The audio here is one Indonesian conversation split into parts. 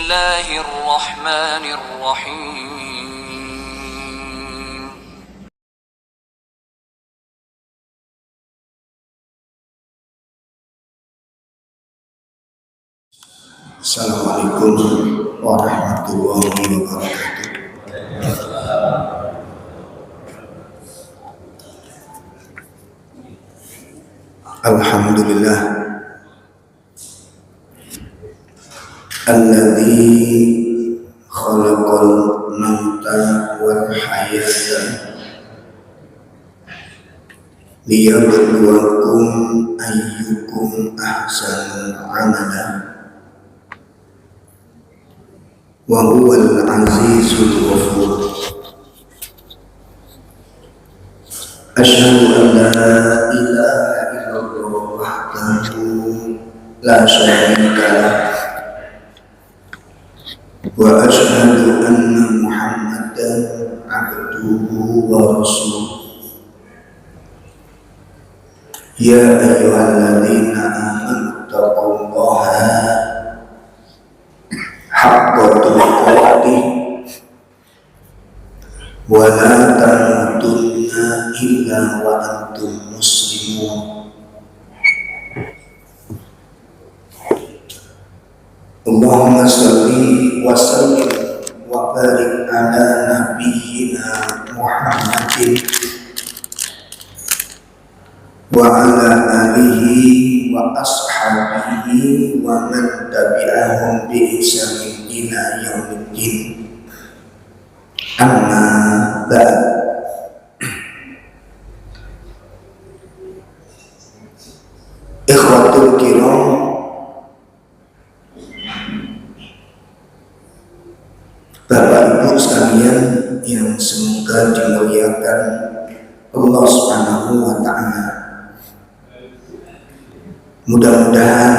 الله الرحمن الرحيم. Assalamualaikum warahmatullahi wabarakatuh. Alhamdulillah alladzi khalaqal mauta wal hayata liyabluwakum ayyukum ahsanu amala wa huwal azizul ghafur. Asyhadu an la ilaha illallah wahdahu la syarika lah wa asyhadu anna Muhammadan abduhu wa rasuluh. Ya ayyuhalladzina amanu taqullaha haqqa tuqatih wa la tamutunna illa wa antum muslimun. Allahumma shalli wa sallim wa barik ala nabiyyina Muhammadin wa ala alihi wa ashabihi wa man tabi'ahum bi ihsanin ila yaumiddin. Amma ba'd. Ikhwatul kiram, Bapak Ibu sekalian yang semoga dimuliakan Allah Subhanahu wa ta'ala. Mudah-mudahan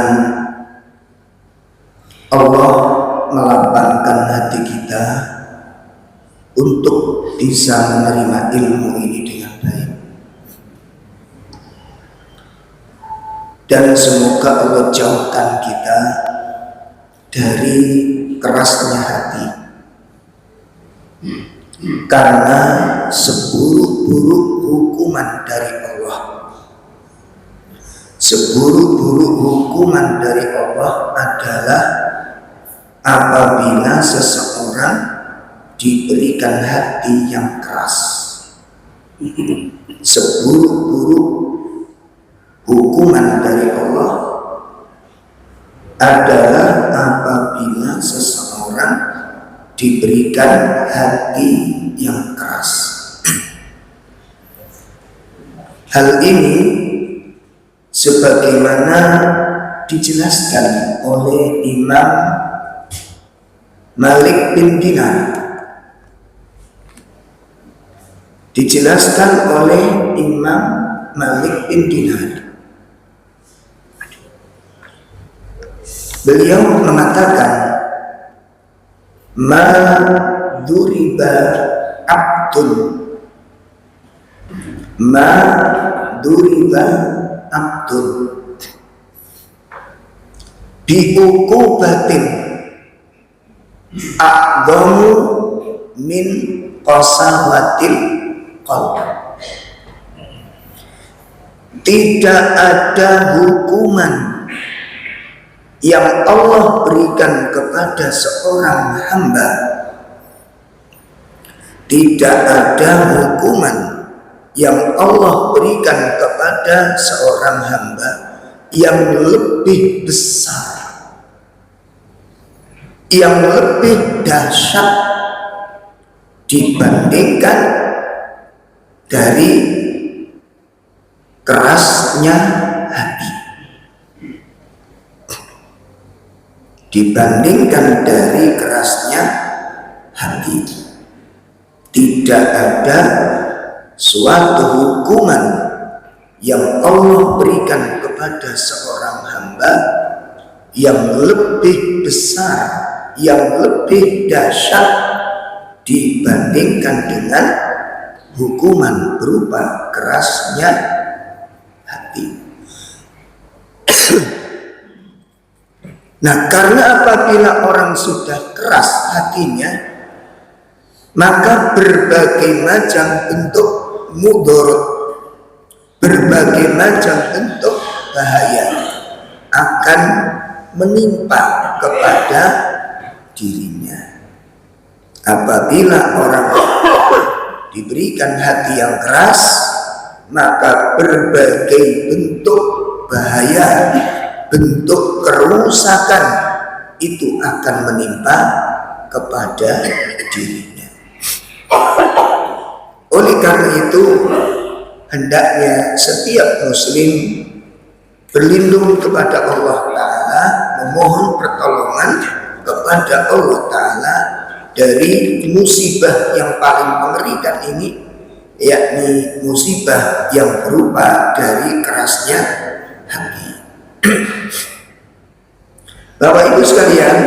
Allah melapangkan hati kita untuk bisa menerima ilmu ini dengan baik. Dan semoga Allah jauhkan kita dari kerasnya hati. Karena seburuk-buruk hukuman dari Allah, seburuk-buruk hukuman dari Allah adalah apabila seseorang diberikan hati yang keras. Seburuk-buruk hukuman dari Allah adalah apabila seseorang diberikan hati yang keras. Hal ini sebagaimana dijelaskan oleh Imam Malik bin Dinar, dijelaskan oleh Imam Malik bin Dinar. Beliau mengatakan, ma duriba abdun, ma duriba abdun biuqubatin a'dhamu min qasawatil qalb. Tidak ada hukuman yang Allah berikan kepada seorang hamba, tidak ada hukuman yang Allah berikan kepada seorang hamba yang lebih besar, yang lebih dahsyat dibandingkan dari kerasnya hati. Dibandingkan dari kerasnya hati, tidak ada suatu hukuman yang Allah berikan kepada seorang hamba yang lebih besar, yang lebih dahsyat dibandingkan dengan hukuman berupa kerasnya hati. Nah, karena apabila orang sudah keras hatinya, maka berbagai macam bentuk mudorot, berbagai macam bentuk bahaya akan menimpa kepada dirinya. Apabila orang diberikan hati yang keras, maka berbagai bentuk bahaya, bentuk kerusakan itu akan menimpa kepada dirinya. Oleh karena itu, hendaknya setiap muslim berlindung kepada Allah Ta'ala, memohon pertolongan kepada Allah Ta'ala dari musibah yang paling mengerikan ini, yakni musibah yang berupa dari kerasnya hati. Bapak Ibu sekalian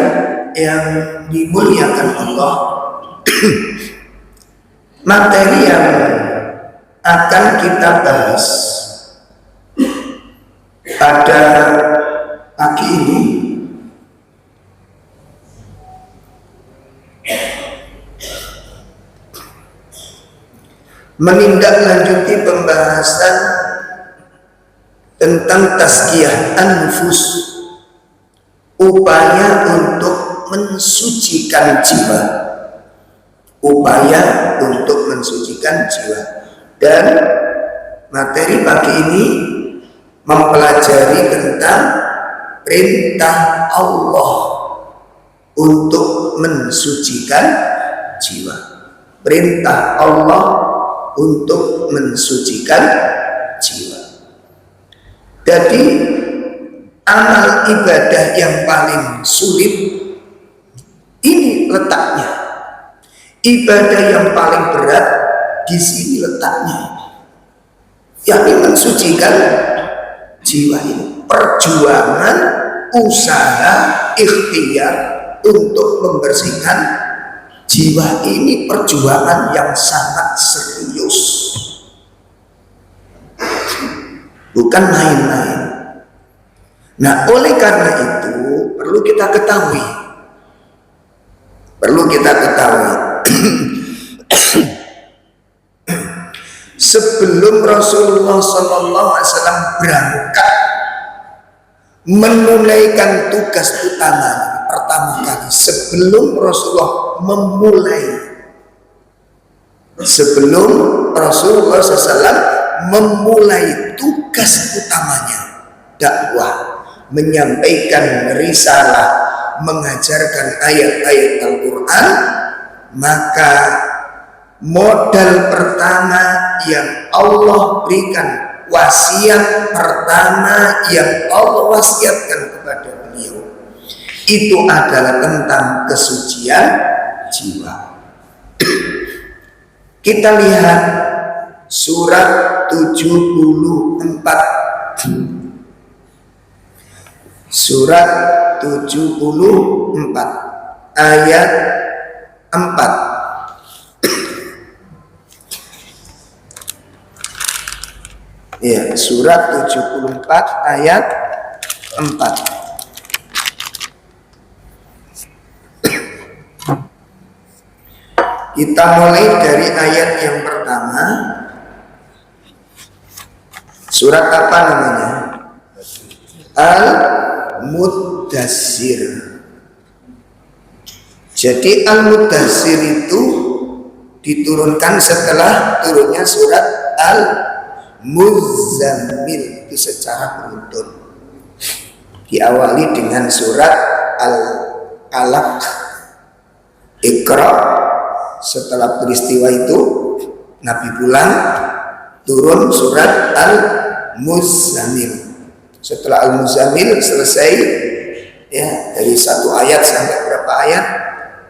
yang dimuliakan Allah, materi yang akan kita bahas pada pagi ini menindaklanjuti pembahasan tentang tazkiyah an-nufus, upaya untuk mensucikan jiwa, upaya untuk mensucikan jiwa. Dan materi pagi ini mempelajari tentang perintah Allah untuk mensucikan jiwa, perintah Allah untuk mensucikan jiwa. Jadi amal ibadah yang paling sulit ini letaknya, ibadah yang paling berat di sini letaknya, yakni mensucikan jiwa ini. Perjuangan, usaha, ikhtiar untuk membersihkan jiwa ini perjuangan yang sangat serius, bukan main-main. Nah, oleh karena itu perlu kita ketahui, sebelum Rasulullah SAW berangkat menunaikan tugas utama pertama kali, sebelum Rasulullah SAW memulai tugas utamanya, dakwah, menyampaikan risalah, mengajarkan ayat-ayat Al-Quran, maka modal pertama yang Allah berikan, wasiat pertama yang Allah wasiatkan kepada beliau, itu adalah tentang kesucian jiwa. Kita lihat surat 74, surat 74 ayat 4. Ya, surat 74 ayat 4. Kita mulai dari ayat yang pertama. Surat apa namanya? Al-Muddatsir. Jadi Al-Muddatsir itu diturunkan setelah turunnya surat Al-Muzammil, itu secara beruntun. Diawali dengan surat Al-Alaq, Iqra. Setelah peristiwa itu Nabi pulang, turun surat Al-Muzammil. Setelah Al-Muzammil selesai, ya, dari satu ayat sampai berapa ayat,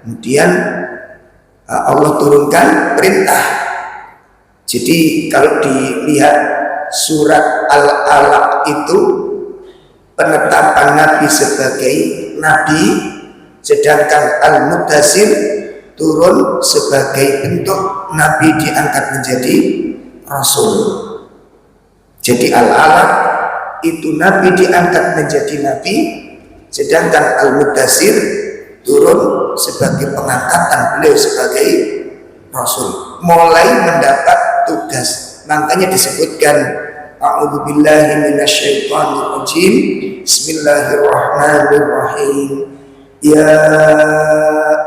kemudian Allah turunkan perintah. Jadi kalau dilihat surat Al-Alaq itu penetapan Nabi sebagai Nabi, sedangkan Al-Muddatsir turun sebagai bentuk Nabi diangkat menjadi Rasul. Jadi Al-Alaq itu Nabi diangkat menjadi Nabi, sedangkan Al-Mudaththir turun sebagai pengangkatan beliau sebagai Rasul, mulai mendapat tugas. Makanya disebutkan A'udzubillahi minasyaitonirrajim, Bismillahirrahmanirrahim, Ya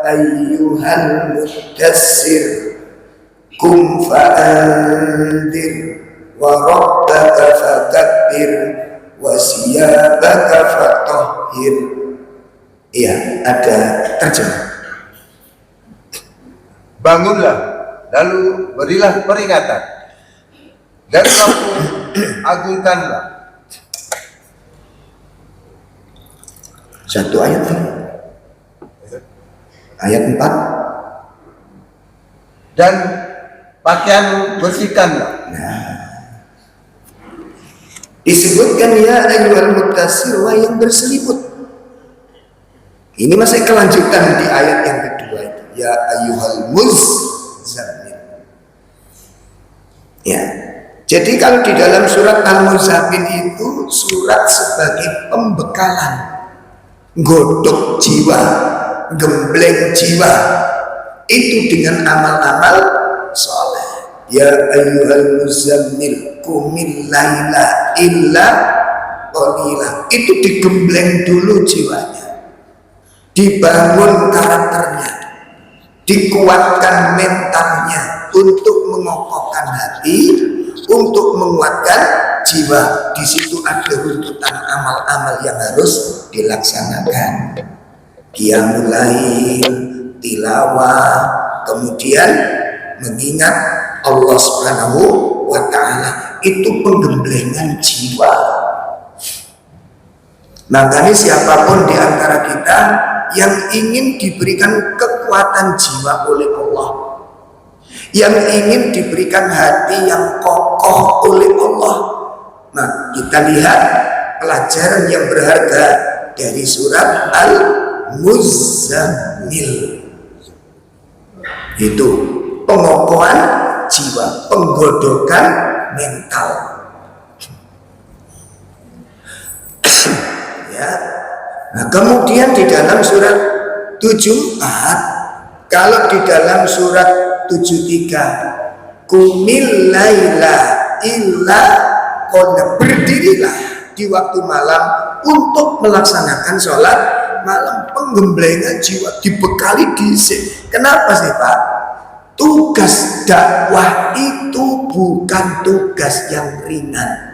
ayyuhal mudaththir qum fa'anzir wa rabbaka fakabbir wa siyabaka fatahhir. Ya, ada terjemah. Bangunlah, lalu berilah peringatan, dan kamu agungkanlah. Satu ayat ini. Ayat 4. Dan pakaianmu bersihkanlah. Disebutkan ya ayyuhal mudaththir, wahai yang berselimut. Ini masih kelanjutan di ayat yang kedua itu. Ya ayyuhal muzammil. Ya. Jadi kalau di dalam surat Al-Muzammil itu surat sebagai pembekalan, godok jiwa, gembleng jiwa itu dengan amal-amal soleh. Ya ayyuhal muzammil qumil laila illa qalila. Itu digembleng dulu jiwanya, dibangun karakternya, dikuatkan mentalnya untuk mengokohkan hati, untuk menguatkan jiwa. Di situ ada runtutan amal-amal yang harus dilaksanakan. Qiyamul lail, tilawah, kemudian mengingat Allah Subhanahu wa ta'ala. Itu penggemblengan jiwa. Makanya siapapun di antara kita yang ingin diberikan kekuatan jiwa oleh Allah, yang ingin diberikan hati yang kokoh oleh Allah, nah kita lihat pelajaran yang berharga dari surat Al-Muzammil. Itu pengokohan jiwa, penggodokan mental. Ya. Nah, kemudian di dalam surat 74, kalau di dalam surat 73, Qumil laila illa qad, berdirilah di waktu malam untuk melaksanakan sholat malam. Penggemblengan jiwa, dibekali disik. Kenapa sih Pak? Tugas dakwah itu bukan tugas yang ringan.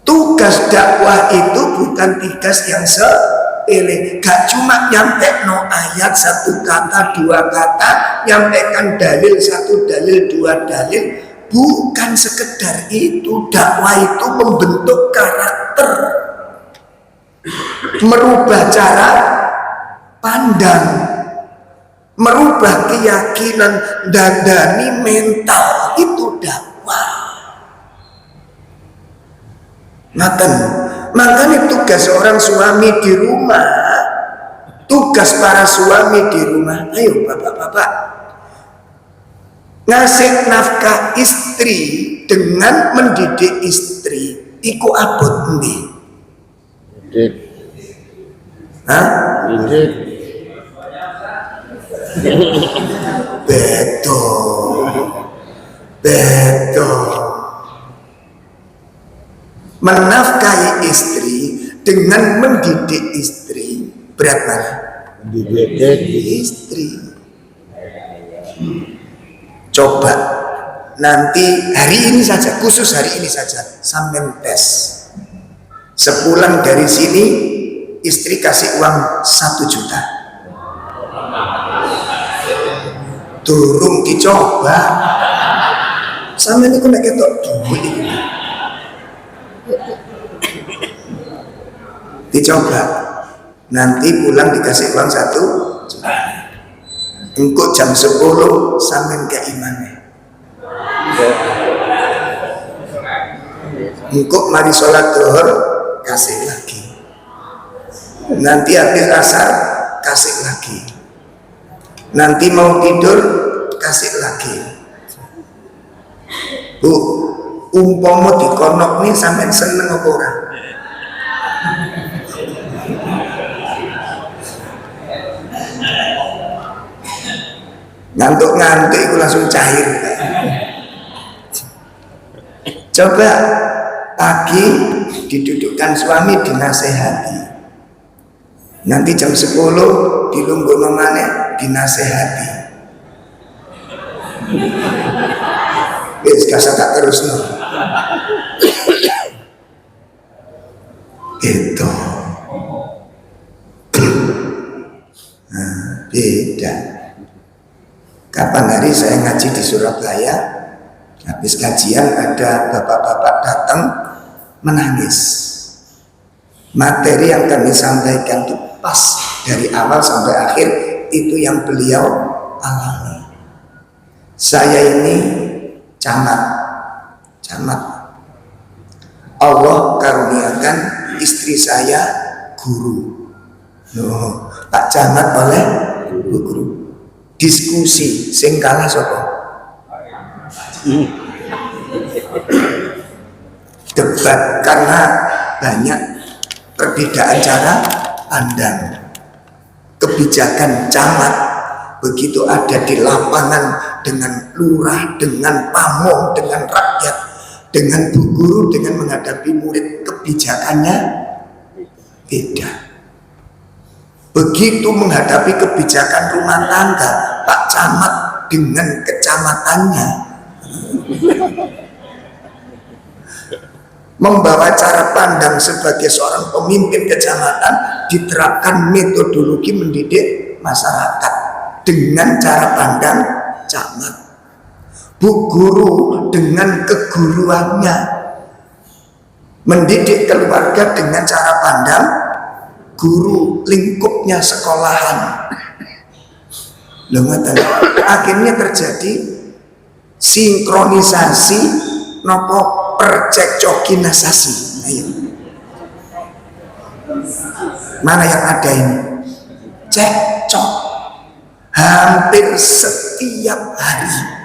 Tugas dakwah itu bukan tugas yang sepele. Gak cuma nyampe no ayat satu kata dua kata, nyampaikan dalil satu dalil dua dalil. Bukan sekedar itu. Dakwah itu membentuk karakter, merubah cara pandang, merubah keyakinan, dandani mental. Itu dakwah. Makanya tugas seorang suami di rumah, tugas para suami di rumah, ayo bapak-bapak, ngasih nafkah istri dengan mendidik istri. Iku abot ndi? Hah? Betul. Menafkahi istri dengan mendidik istri, berat mana? Mendidik istri. Coba nanti hari ini saja, khusus hari ini saja, sampai tes. Sepulang dari sini istri kasih uang 1 juta. Durung dicoba. Sampai ini kena ketok duit ini. Dicoba. Nanti pulang dikasih uang 1 juta. Engkau jam 10 sampai ke imannya. Engkau mari sholat zuhur kasih lagi. Nanti habis asar kasih lagi. Nanti mau tidur kasih lagi. Bu, umpama dikonok nih sampai seneng apa ora? Ngantuk-ngantuk itu langsung cair. Coba pagi didudukkan suami, dinasehati. Nanti jam 10 dilungguh maneh, dinasehati. Wis gak tak terus no. Itu beda. Kapan hari saya ngaji di Surabaya, habis kajian ada bapak-bapak datang menangis. Materi yang kami sampaikan itu pas dari awal sampai akhir, itu yang beliau alami. Saya ini camat. Allah karuniakan istri saya guru. Pak camat oleh guru. Diskusi sing kalah sapa? Debat karena banyak perbedaan cara pandang. Kebijakan camat begitu ada di lapangan dengan lurah, dengan pamong, dengan rakyat, dengan bu guru, dengan menghadapi murid, kebijakannya beda. Begitu menghadapi kebijakan rumah tangga, Pak Camat dengan kecamatannya membawa cara pandang sebagai seorang pemimpin kecamatan, diterapkan metodologi mendidik masyarakat dengan cara pandang camat. Bu guru dengan keguruannya mendidik keluarga dengan cara pandang guru, lingkupnya sekolahan. Akhirnya terjadi sinkronisasi nopo percekcokinasasi. Ayo. Mana yang ada ini? Cekcok hampir setiap hari.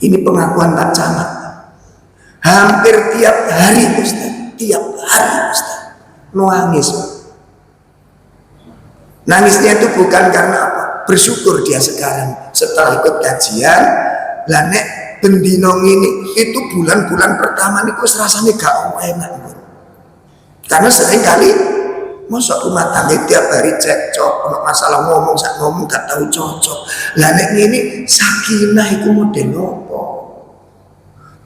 Ini pengakuan Pak Camat. Hampir tiap hari Ustaz. Tiap hari Ustaz. Nangis. Nangisnya itu bukan karena apa? Bersyukur dia sekarang setelah ikut kajian. Lah nek bendino ini itu bulan-bulan pertama niku rasanya gak enak. Karena sering kali masa rumah tangga tiap hari cekcok, kalau masalah ngomong gak tahu cocok. Lah nek ini sakinah itu model apa?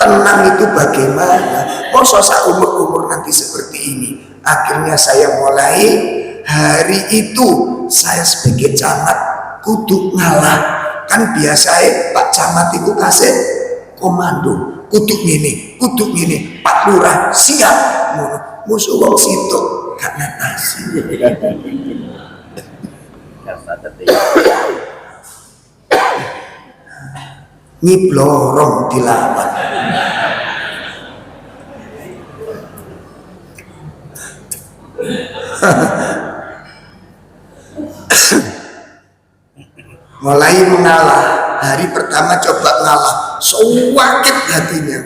Tenang itu bagaimana? Masa seumur-umur nanti seperti ini? Akhirnya saya mulai hari itu saya sebagai camat kudu ngalah. Kan biasa Pak Camat itu kasih komando, kudu ini, Pak Lurah siap. Musuh wong situ gak ngatasi. Nyiblorong dilawan. Mulai mengalah. Hari pertama coba ngalah, sakit hatinya.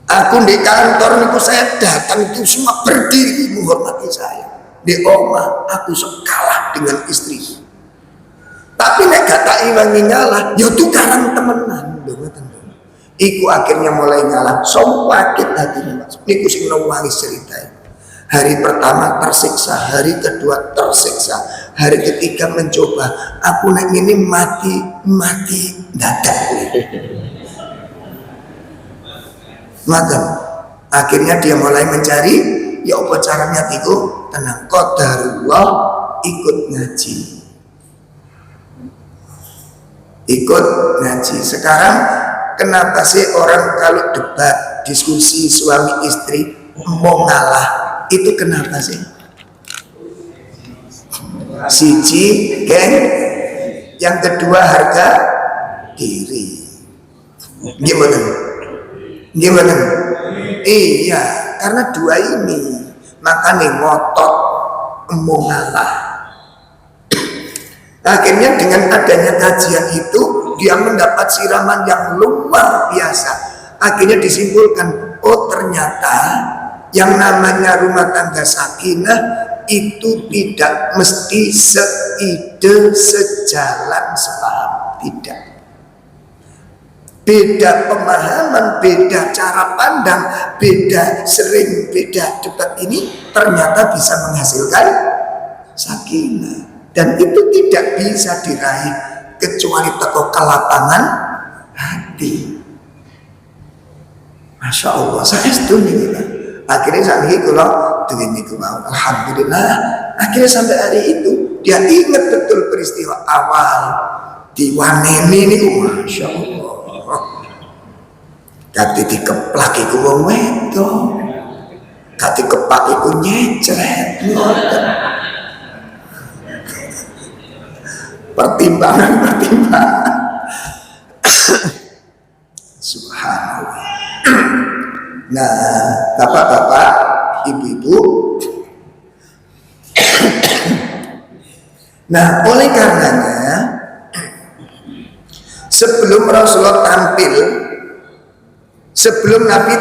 Aku di kantor niku saya datang itu semua berdiri menghormati saya. Di omah aku sekalah dengan istri. Tapi nek gak tak iwangi ngalah, ya tukaran temenan. Iku akhirnya mulai ngalah, sakit hatinya. Niku sing nangis cerita. Hari pertama tersiksa, hari kedua tersiksa, hari ketiga mencoba. Aku nek ini mati dadak. Maka akhirnya dia mulai mencari, ya apa caranya tiku tenang, qadarullah, ikut ngaji. Sekarang kenapa sih orang kalau debat, diskusi suami istri mau ngalah? Itu kenapa sih? Siji, geng. Yang kedua, harga diri. Gimana? Iya, karena dua ini makanya ngotot mau ngalah. Akhirnya dengan adanya kajian itu dia mendapat siraman yang luar biasa. Akhirnya disimpulkan, oh ternyata yang namanya rumah tangga sakinah itu tidak mesti seide, sejalan, sepaham, tidak. Beda pemahaman, beda cara pandang, beda sering, beda debat ini ternyata bisa menghasilkan sakinah. Dan itu tidak bisa diraih kecuali teko kelapangan hati. Masya Allah, saya setuju nih. Akhirnya saat ini kalau dengan itu mau, alhamdulillah. Akhirnya sampai hari itu dia ingat betul peristiwa awal di Waneni ini, masya Allah. Kati dikeplak iku wong wedok, kati kepak iku nyecret. Pertimbangan. Subhanallah. Nah, bapak-bapak, ibu-ibu. Nah, oleh karenanya sebelum Rasulullah tampil, sebelum Nabi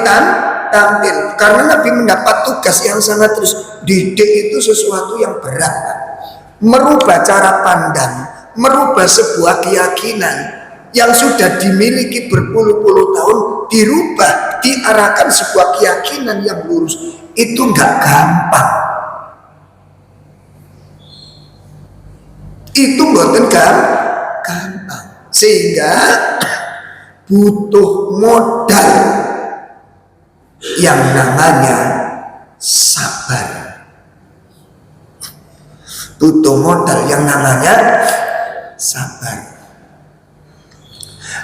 tampil, karena Nabi mendapat tugas yang sangat terus. Didik itu sesuatu yang berat, merubah cara pandang, merubah sebuah keyakinan yang sudah dimiliki berpuluh-puluh tahun, dirubah, diarahkan sebuah keyakinan yang lurus, itu nggak gampang. Itu bukan gampang, sehingga butuh modal yang namanya sabar. Butuh modal yang namanya sabar.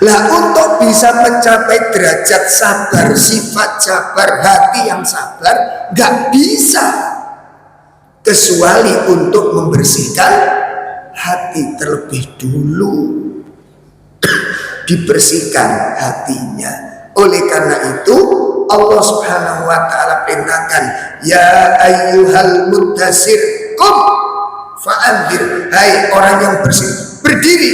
Lah untuk bisa mencapai derajat sabar, sifat sabar, hati yang sabar, gak bisa kecuali untuk membersihkan hati terlebih dulu. Dibersihkan hatinya. Oleh karena itu Allah Subhanahu wa taala perintahkan, ya ayyuhal muddasir qum fa'andir, hai orang yang bersih, berdiri,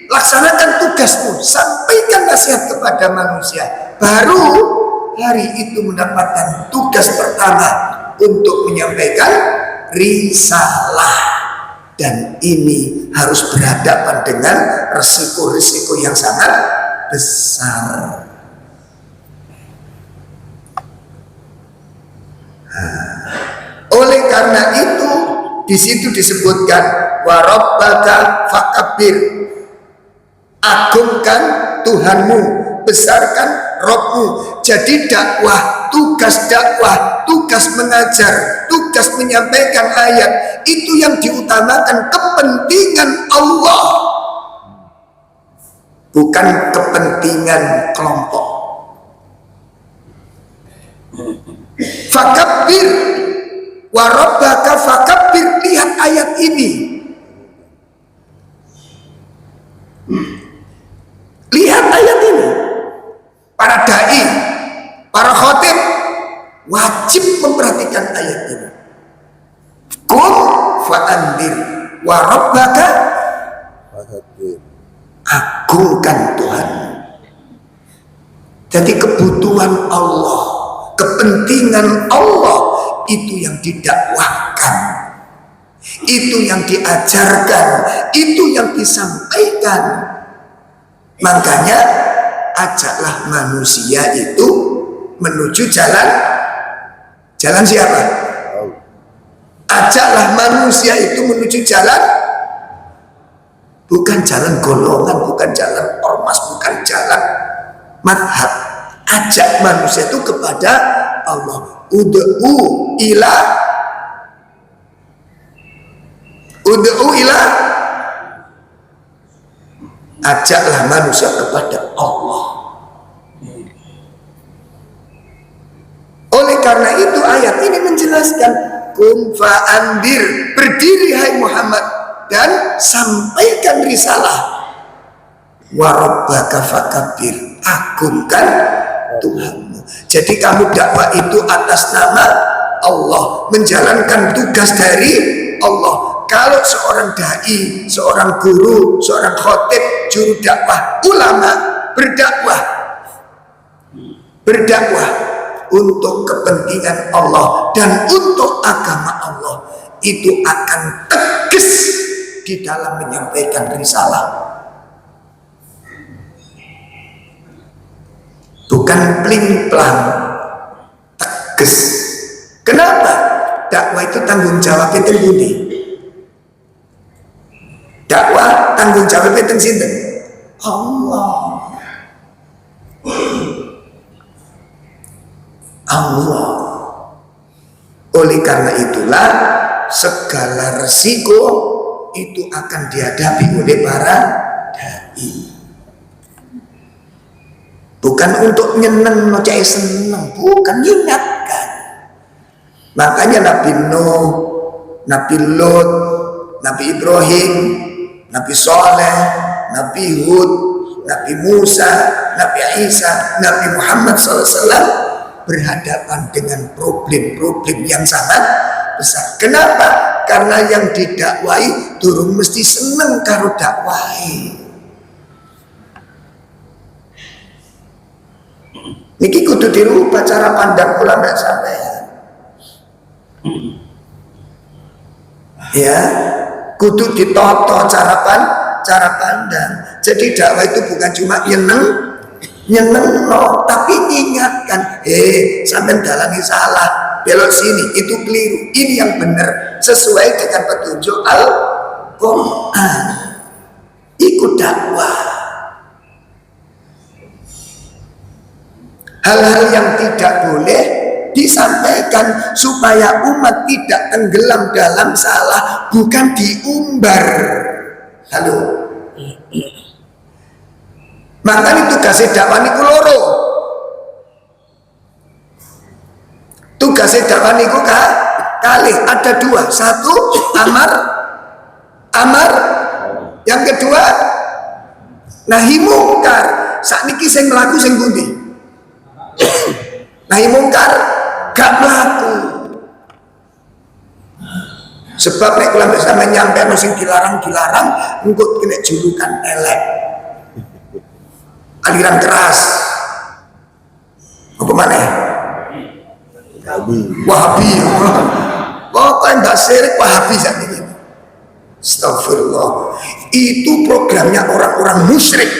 laksanakan tugasmu, sampaikan nasihat kepada manusia. Baru hari itu mendapatkan tugas pertama untuk menyampaikan risalah. Dan ini harus berhadapan dengan resiko-resiko yang sangat besar. Oleh karena itu di situ disebutkan wa rabbaka fakabbir, agungkan Tuhanmu, besarkan Rabbmu. Jadi dakwah, tugas mengajar, tugas menyampaikan ayat, itu yang diutamakan kepentingan Allah, bukan kepentingan kelompok. Fakabbir wa rabbaka fakabbir, lihat ayat ini. Lihat ayat ini. Para dai, para khotib wajib memperhatikan ayat ini. Qum fa'andir wa rabbaka fakabbir, agungkan Tuhan. Jadi kebutuhan Allah, kepentingan Allah itu yang didakwahkan, itu yang diajarkan, itu yang disampaikan. Makanya ajaklah manusia itu menuju jalan siapa? Ajaklah manusia itu menuju jalan, bukan jalan golongan, bukan jalan ormas, bukan jalan madhab. Ajak manusia itu kepada Allah. Ud'u ila, ajaklah manusia kepada Allah. Oleh karena itu ayat ini menjelaskan, kum fa'andir, berdiri hai Muhammad dan sampaikan risalah. Wa rabbaka fakabbir, agungkan Tuhanmu. Jadi kamu dakwah itu atas nama Allah, menjalankan tugas dari Allah. Kalau seorang dai, seorang guru, seorang khotib, juru dakwah, ulama berdakwah untuk kepentingan Allah dan untuk agama Allah, itu akan tegas di dalam menyampaikan risalah, bukan pling-plang, tegas. Kenapa? Dakwah itu tanggung jawab itu budi. Dakwah tanggung jawab itu sinten? Allah. Allah. Oleh karena itulah segala resiko itu akan dihadapi oleh para dai. Bukan untuk nyeneng, cek seneng, bukan, ingatkan. Makanya Nabi Nuh, Nabi Lut, Nabi Ibrahim, Nabi Soleh, Nabi Hud, Nabi Musa, Nabi Isa, Nabi Muhammad SAW berhadapan dengan problem-problem yang sangat besar. Kenapa? Karena yang didakwai durung mesti seneng karo dakwai. Niki kudu dirubah cara pandang ulama sampean. Ya, kudu ditoto cara pandang. Jadi dakwah itu bukan cuma nyeneng no, tapi ingatkan, sampean dalani salah, belok sini, itu keliru, ini yang benar sesuai dengan petunjuk Al-Quran. Ikut dakwah. Hal-hal yang tidak boleh disampaikan supaya umat tidak tenggelam dalam salah, bukan diumbar. Halo. Makanya tugasnya dakwah niku loro. Tugasnya dakwah niku kali ada dua. Satu amar, yang kedua nahi mungkar. Sakniki sing mlaku sing pundi? Nahi mungkar gak mlaku. Sebab nek kula sampe nyampe sing dilarang-dilarang engko kena julukan elek. Aliran keras. Apa mana? Wahabi. Pokoknya mbak Sirik Wahabi saat ini. Astagfirullah. Itu programnya orang-orang musyrik,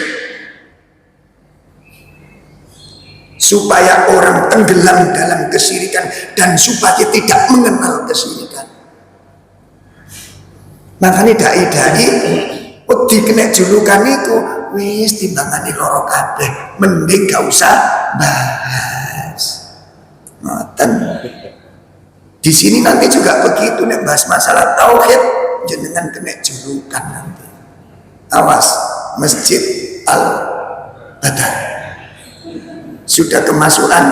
supaya orang tenggelam dalam kesyirikan dan supaya tidak mengenal kesyirikan. Makanya dai-dai wedi kena julukan itu wis timbangane loro kabeh, mending gak usah bahas. Ngoten. Di sini nanti juga begitu, nek bahas masalah tauhid jenengan kena julukan nanti. Awas, Masjid Al-Badar sudah kemasukan.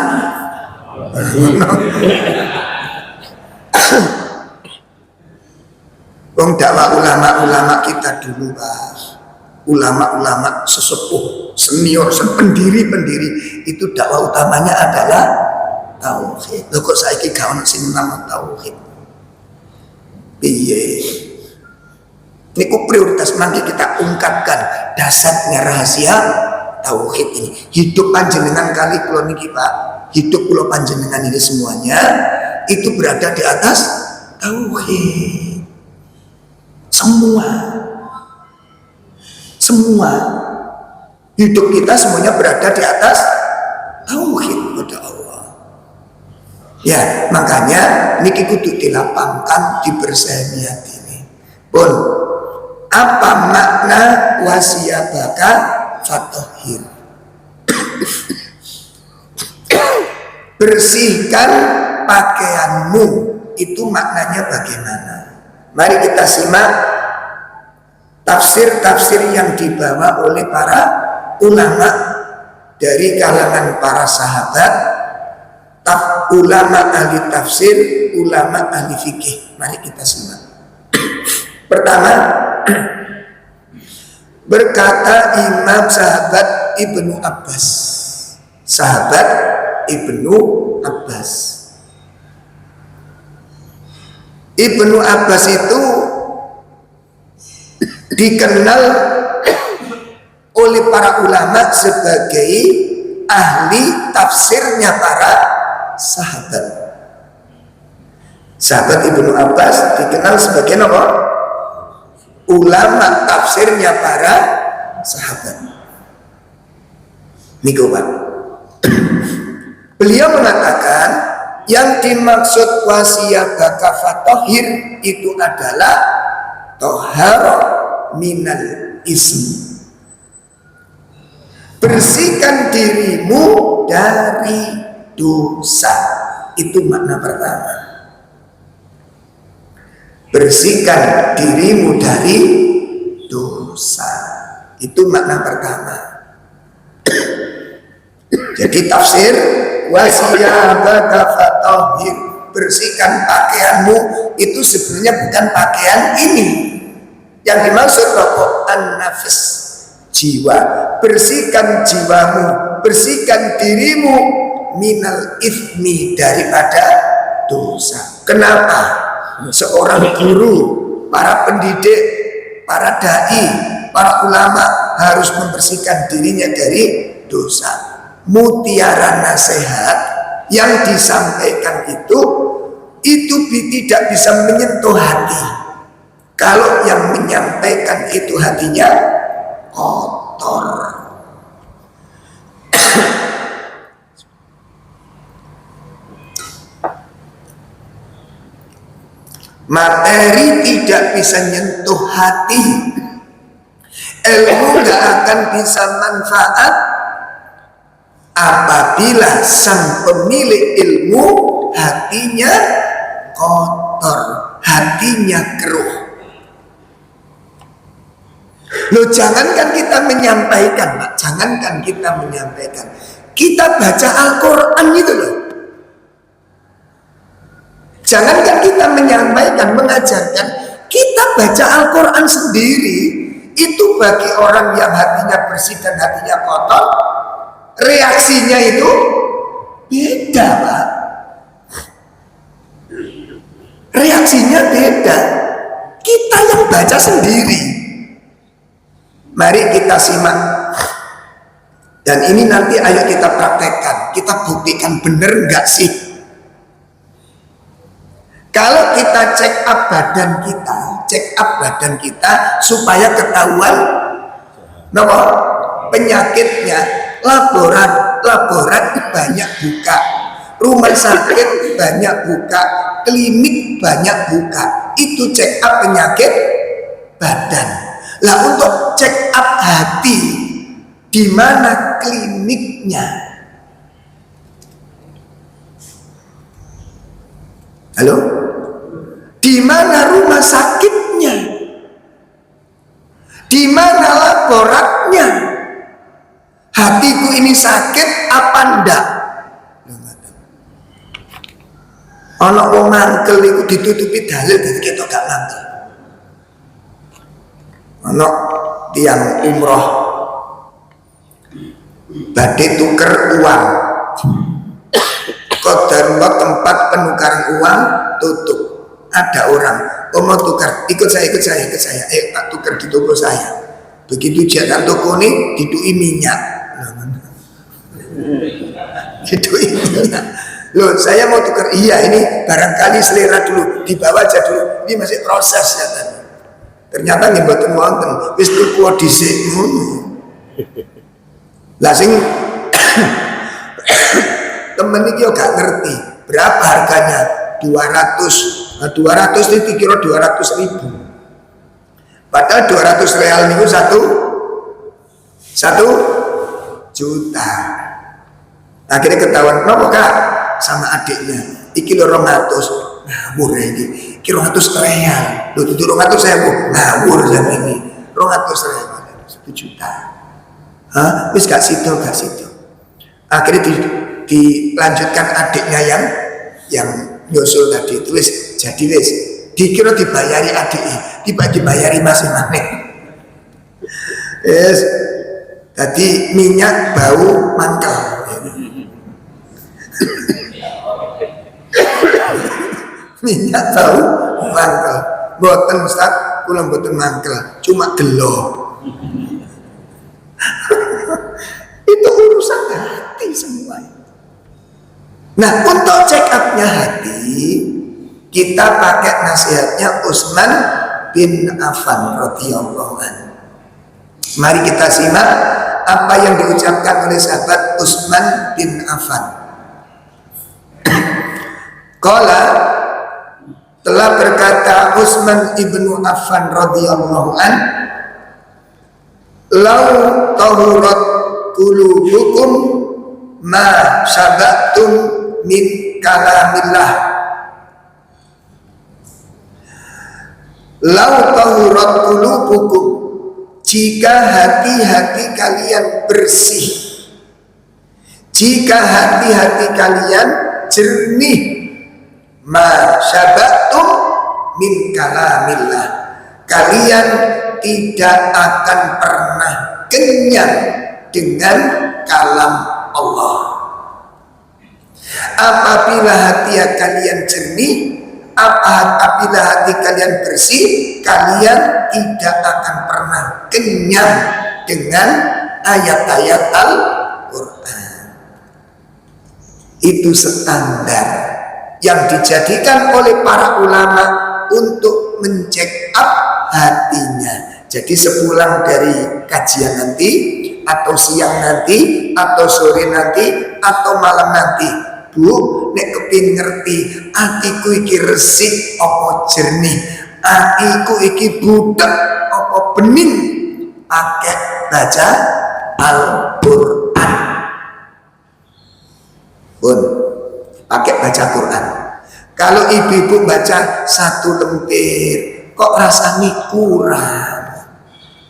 Wong dakwah ulama-ulama kita dulu, Pak. Ulama-ulama sesepuh, senior, pendiri-pendiri itu dakwah utamanya adalah tauhid. Lho kok saiki gak ono sing nama tauhid? Piye? Niku prioritas mangke kita ungkapkan dasarnya rahasia tauhid ini. Hidup panjenengan kali kula niki, Pak. Hidup kula panjenengan ini semuanya itu berada di atas tauhid. Semua hidup kita semuanya berada di atas tauhid kepada Allah. Ya, makanya niki kudu dilapangkan, dibersihkan ini. Pun apa makna wasiyabaka fatahhir? Bersihkan pakaianmu, itu maknanya bagaimana? Mari kita simak tafsir-tafsir yang dibawa oleh para ulama dari kalangan para sahabat, ulama ahli tafsir, ulama ahli fikih. Mari kita simak. Pertama, berkata Imam sahabat Ibnu Abbas. Sahabat Ibnu Abbas. Ibnu Abbas itu dikenal oleh para ulama sebagai ahli tafsirnya para sahabat. Sahabat Ibnu Abbas dikenal sebagai apa? Ulama tafsirnya para sahabat. Niku Pak. Beliau mengatakan yang dimaksud wasiyadaka fatohir itu adalah toharo minal ism. Bersihkan dirimu dari dosa. Itu makna pertama. Bersihkan dirimu dari dosa. Itu makna pertama. Jadi tafsir wasiyadaka fatohir, bersihkan pakaianmu, itu sebenarnya bukan pakaian ini. Yang dimaksud rokok an-nafs, jiwa. Bersihkan jiwamu, bersihkan dirimu minal ithmi, daripada dosa. Kenapa? Seorang guru, para pendidik, para dai, para ulama harus membersihkan dirinya dari dosa. Mutiara nasihat yang disampaikan itu tidak bisa menyentuh hati kalau yang menyampaikan itu hatinya kotor. Materi tidak bisa nyentuh hati, ilmu gak akan bisa manfaat apabila sang pemilik ilmu hatinya kotor, hatinya keruh. Loh, jangankan kita menyampaikan, Pak, jangankan kita menyampaikan, kita baca Al-Quran itu loh. Jangankan kita menyampaikan, mengajarkan, kita baca Al-Quran sendiri, itu bagi orang yang hatinya bersih dan hatinya kotor, reaksinya itu beda, Pak. Reaksinya beda. Kita yang baca sendiri. Mari kita simak. Dan ini nanti ayo kita praktekkan. Kita buktikan benar enggak sih. Kalau kita check up badan kita supaya ketahuan penyakitnya, laborat banyak buka, rumah sakit banyak buka, klinik banyak buka. Itu check up penyakit badan. Lah untuk check up hati, di mana kliniknya? Halo? Di mana rumah sakitnya? Di mana laboratnya? Hatiku ini sakit apa ndak? Ana wong mangkel iku ditutupi dalil dadi ketok gak mangkel. Ana tiyang umroh badhe tuker uang. Qadarullah tempat penukaran uang tutup. Ada orang, mau tukar, ikut saya, tak tukar di toko saya. Begitu jalan toko ini, didui minyak. Didui minyak. Loh, saya mau tukar, iya ini barangkali selera dulu, dibawa aja dulu. Ini masih proses ya tadi. Ternyata ngebatin wonten, wis tuku dhisik. Lah sing temen iki gak ngerti berapa harganya. 200 ini dikira 200.000. Padahal 200 real itu 1 juta. Akhirnya ketahuan, kenapa Kak? Sama adiknya, iki lho 200. Ngawur ini, iki 200 real. Loh, itu 200 saya ngawur jam ini. 200 real, 1 juta. Hah? Wis gak situ. Akhirnya dilanjutkan adiknya yang nyusul tadi itu jadi dikira dibayari adiknya, dibayari masing-masing. Tadi minyak bau mangkel. Minyak bau mangkel. Boten Ustaz, kula boten mangkel, cuma gelo. Itu urusan hati semua. Nah, untuk check up-nya hati, kita pakai nasihatnya Utsman bin Affan radhiyallahu anhu. Mari kita simak apa yang diucapkan oleh sahabat Utsman bin Affan. Qala, telah berkata Utsman ibnu Affan radhiyallahu an, "Lau tahurat qulubukum ma sabatum min kalamillah." Lau tahurat qulubukum, jika hati-hati kalian bersih, jika hati-hati kalian jernih, ma syabatum min kalamillah, kalian tidak akan pernah kenyang dengan kalam Allah. Apabila hati kalian jernih, apabila hati kalian bersih, kalian tidak akan pernah kenyang dengan ayat-ayat Al-Quran. Itu standar yang dijadikan oleh para ulama untuk mencek up hatinya. Jadi sepulang dari kajian nanti, atau siang nanti, atau sore nanti, atau malam nanti, Bu, nek kepin ngerti atiku iki resik apa jernih, atiku iki budak apa bening, pakai baca Al-Quran. Pun pakai baca Quran. Kalau ibu-ibu baca satu lembar kok rasanya kurang,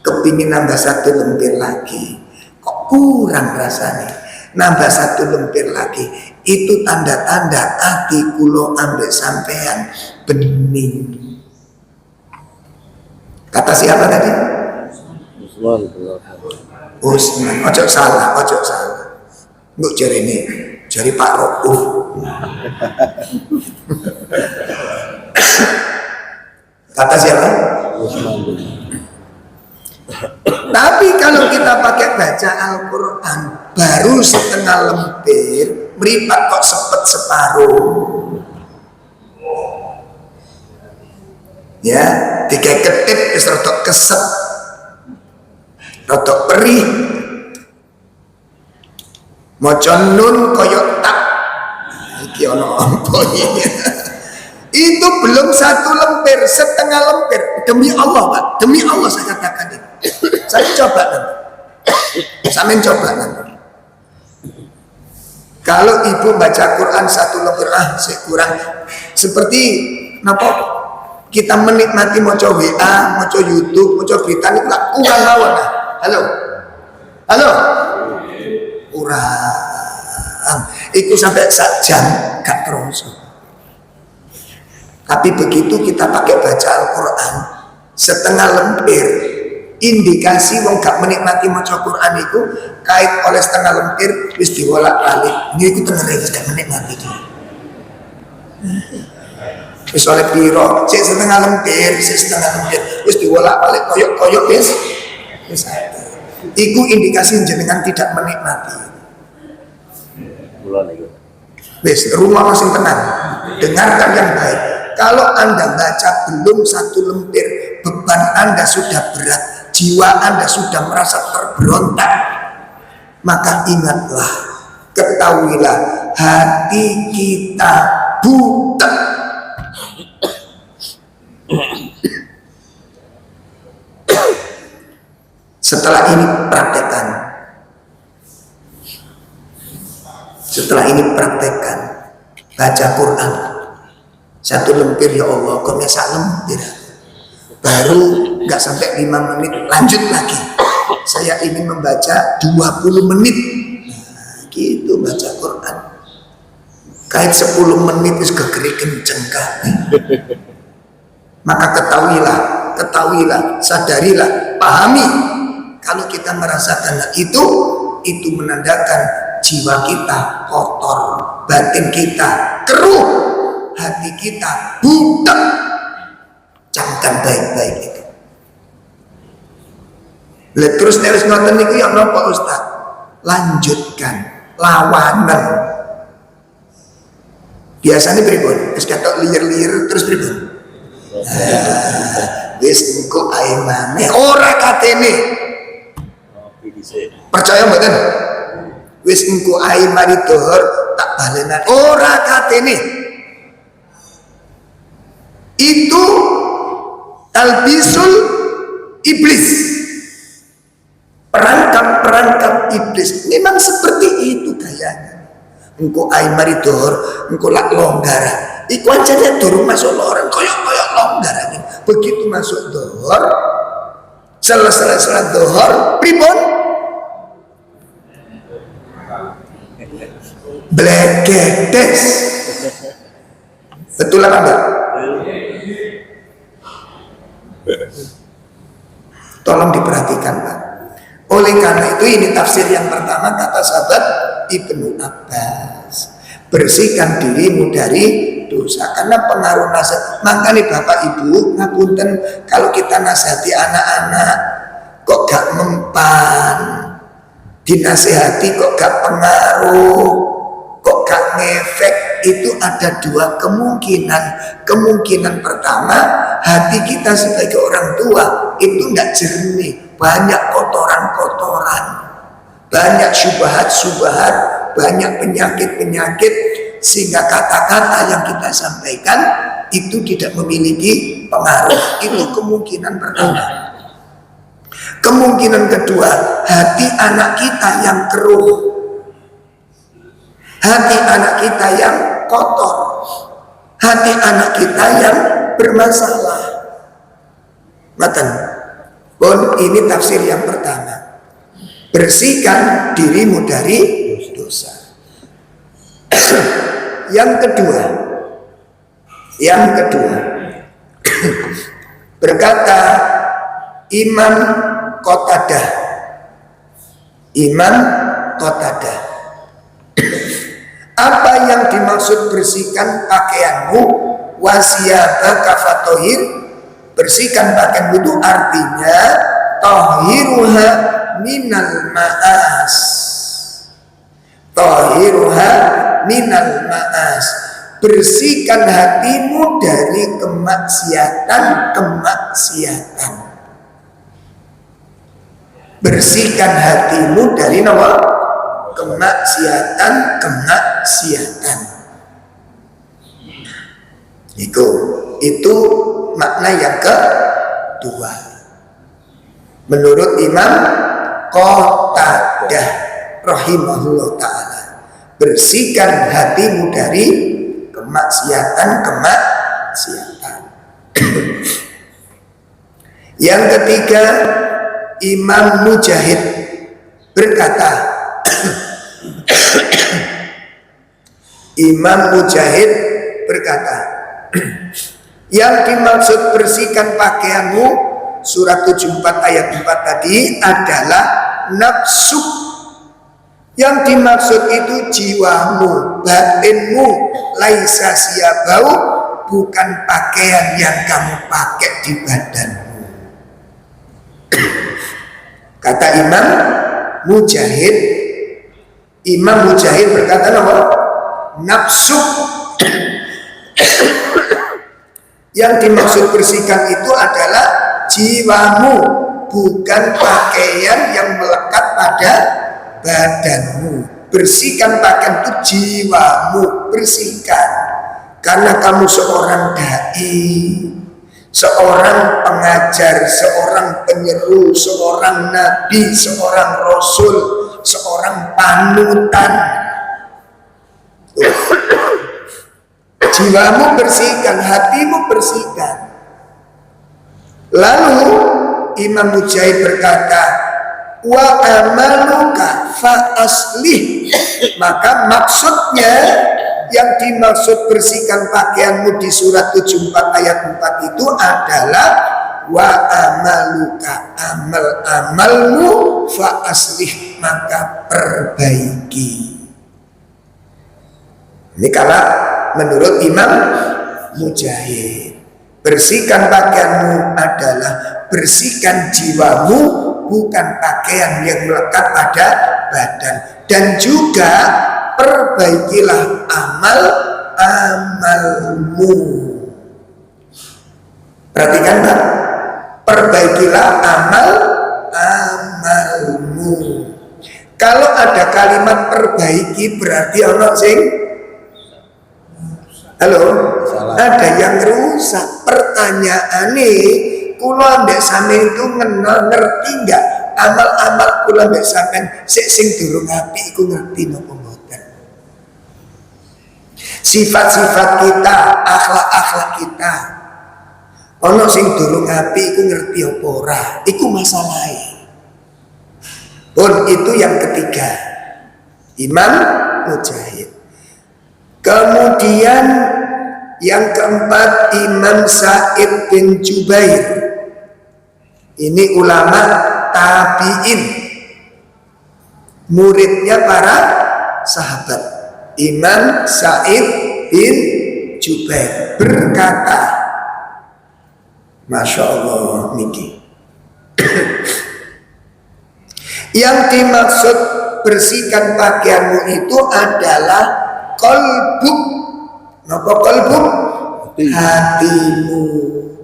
kepingin nambah satu lembar lagi, kok kurang rasanya, nambah satu lembar lagi, itu tanda-tanda hati kulo ambek sampean bening. Kata siapa tadi? Utsman. Ojo salah, ojo salah. Mbok jari ini, jari Pak Rokuh. Kata siapa? Tapi kalau kita pakai baca Al-Quran baru setengah lembar, meripat kok sepet separuh. Ya, tiga ketip wis rodok kesep, rodok perih. Maca nun koyok tak. Iki ono apa iki? Itu belum satu lembar, setengah lembar. Demi Allah, Pak, demi Allah saya katakan ini. Saya coba nanti. Sampeyan coba nanti. Kalau ibu baca Quran satu lembar, saya kurang. Seperti napa kita menikmati maca WA, maca YouTube, maca berita ini kurang lawan. Halo. Halo. Kurang. Iku sampai sak jam gak terasa. Tapi begitu kita pakai baca Al-Quran setengah lembar, indikasi wong gak menikmati maca Quran itu kait oleh setengah lembar wis diwolak-walik. Ini iku tenere wis gak menikmati. Wis oleh piro, sik setengah lembar, sik setengah lembar wis diwolak-walik koyok-koyok wis iku indikasi jenengan tidak menikmati. Wis rumah masing tenang, dengarkan yang baik. Kalau Anda baca belum satu lembar, beban Anda sudah berat, jiwa Anda sudah merasa terberontak, maka ingatlah, ketahuilah hati kita buta. Setelah ini praktekkan. Setelah ini praktekkan baca Quran satu lembar, ya Allah, kok sak lembar baru nggak sampai 5 menit lanjut lagi, saya ingin membaca 20 menit. Nah, gitu baca Quran kait 10 menit itu kegeri kenceng kali. Maka ketahuilah, sadarilah, pahami, kalau kita merasakan itu menandakan jiwa kita kotor, batin kita keruh, hati kita buta. Camkan baik-baik itu. Terus terus ngoten niku ya napa Ustaz? Lanjutkan lawanan. Biasanya pripun? Wis ketok liyer-liyer terus pripun? Wis engko ae maneh ora katene. Percaya mboten? Wis engko ae mari dohor tak balenan ora katene. Itu talbisul iblis. Perangkap iblis memang seperti itu gayanya. Engko ae mari dohor engko lak longgar. Iku aja durung masuk orang koyok-koyok longgar. Begitu masuk dohor, selesai salat dohor, pripun? Blegedes. Betul apa enggak? Tolong diperhatikan Pak. Oleh karena itu ini tafsir yang pertama kata sahabat Ibnu Abbas. Bersihkan dirimu dari dosa karena pengaruh nasihat. Makanya Bapak Ibu ngapunten kalau kita nasihati anak-anak kok gak mempan, dinasihati kok gak pengaruh, kok gak ngefek, itu ada dua kemungkinan. Kemungkinan pertama, hati kita sebagai orang tua itu gak jernih, banyak kotoran-kotoran, banyak syubhat-syubhat, banyak penyakit-penyakit, sehingga kata-kata yang kita sampaikan itu tidak memiliki pengaruh. Itu kemungkinan pertama. Kemungkinan kedua, hati anak kita yang keruh, hati anak kita yang kotor, hati anak kita yang bermasalah. Matan, pun ini tafsir yang pertama. Bersihkan dirimu dari dosa. Yang kedua, berkata Imam Qatadah, apa yang dimaksud bersihkan pakaianmu? Wasiyabaka fatohir, bersihkan pakaianmu itu artinya tohiruha minal ma'as, tohiruha minal ma'as, bersihkan hatimu dari kemaksiatan. Bersihkan hatimu dari kemaksiatan. Itu makna yang kedua menurut Imam Qatadah rahimahullah ta'ala. Bersihkan hatimu dari kemaksiatan. Yang ketiga, Imam Mujahid berkata, yang dimaksud bersihkan pakaianmu, surat 74 ayat 4 tadi adalah nafsu. Yang dimaksud itu jiwamu, batinmu, laisa siyabau, bukan pakaian yang kamu pakai di badanmu. Kata Imam Mujahid berkata bahwa nafsu yang dimaksud bersihkan itu adalah jiwamu, bukan pakaian yang melekat pada badanmu. Bersihkan pakaian itu jiwamu, bersihkan. Karena kamu seorang dai, seorang pengajar, seorang penyeru, seorang nabi, seorang rasul, seorang panutan. Jiwamu bersihkan, hatimu bersihkan. Lalu Imam Mujahid berkata, wa amaluka fa aslih, maka maksudnya yang dimaksud bersihkan pakaianmu di surat 74 ayat 4 itu adalah wa amaluka, amalmu fa aslih, maka perbaiki. Ini kalau menurut Imam Mujahid, bersihkan pakaianmu adalah bersihkan jiwamu, bukan pakaian yang melekat pada badan. Dan juga perbaikilah amal amalmu. Perhatikan Pak, perbaikilah amalmu. Kalau ada kalimat perbaiki berarti ono sing ada yang rusak. Pertanyaane, kula mbek sampeyan itu ngerti enggak amal-amal kula mbek sampeyan sing durung apik iku ngerti napa mboten? Sifat-sifat kita, akhlak-akhlak kita ono sing durung apik iku ngerti apa ora? Iku masalahe. Pun itu yang ketiga, Imam Mujahid. Kemudian yang keempat, Imam Sa'id bin Jubair. Ini ulama tabi'in, muridnya para sahabat. Imam Sa'id bin Jubair berkata, Masya Allah niki. Yang dimaksud bersihkan pakaianmu itu adalah qalbuk. Napa qalbuk? Hatimu.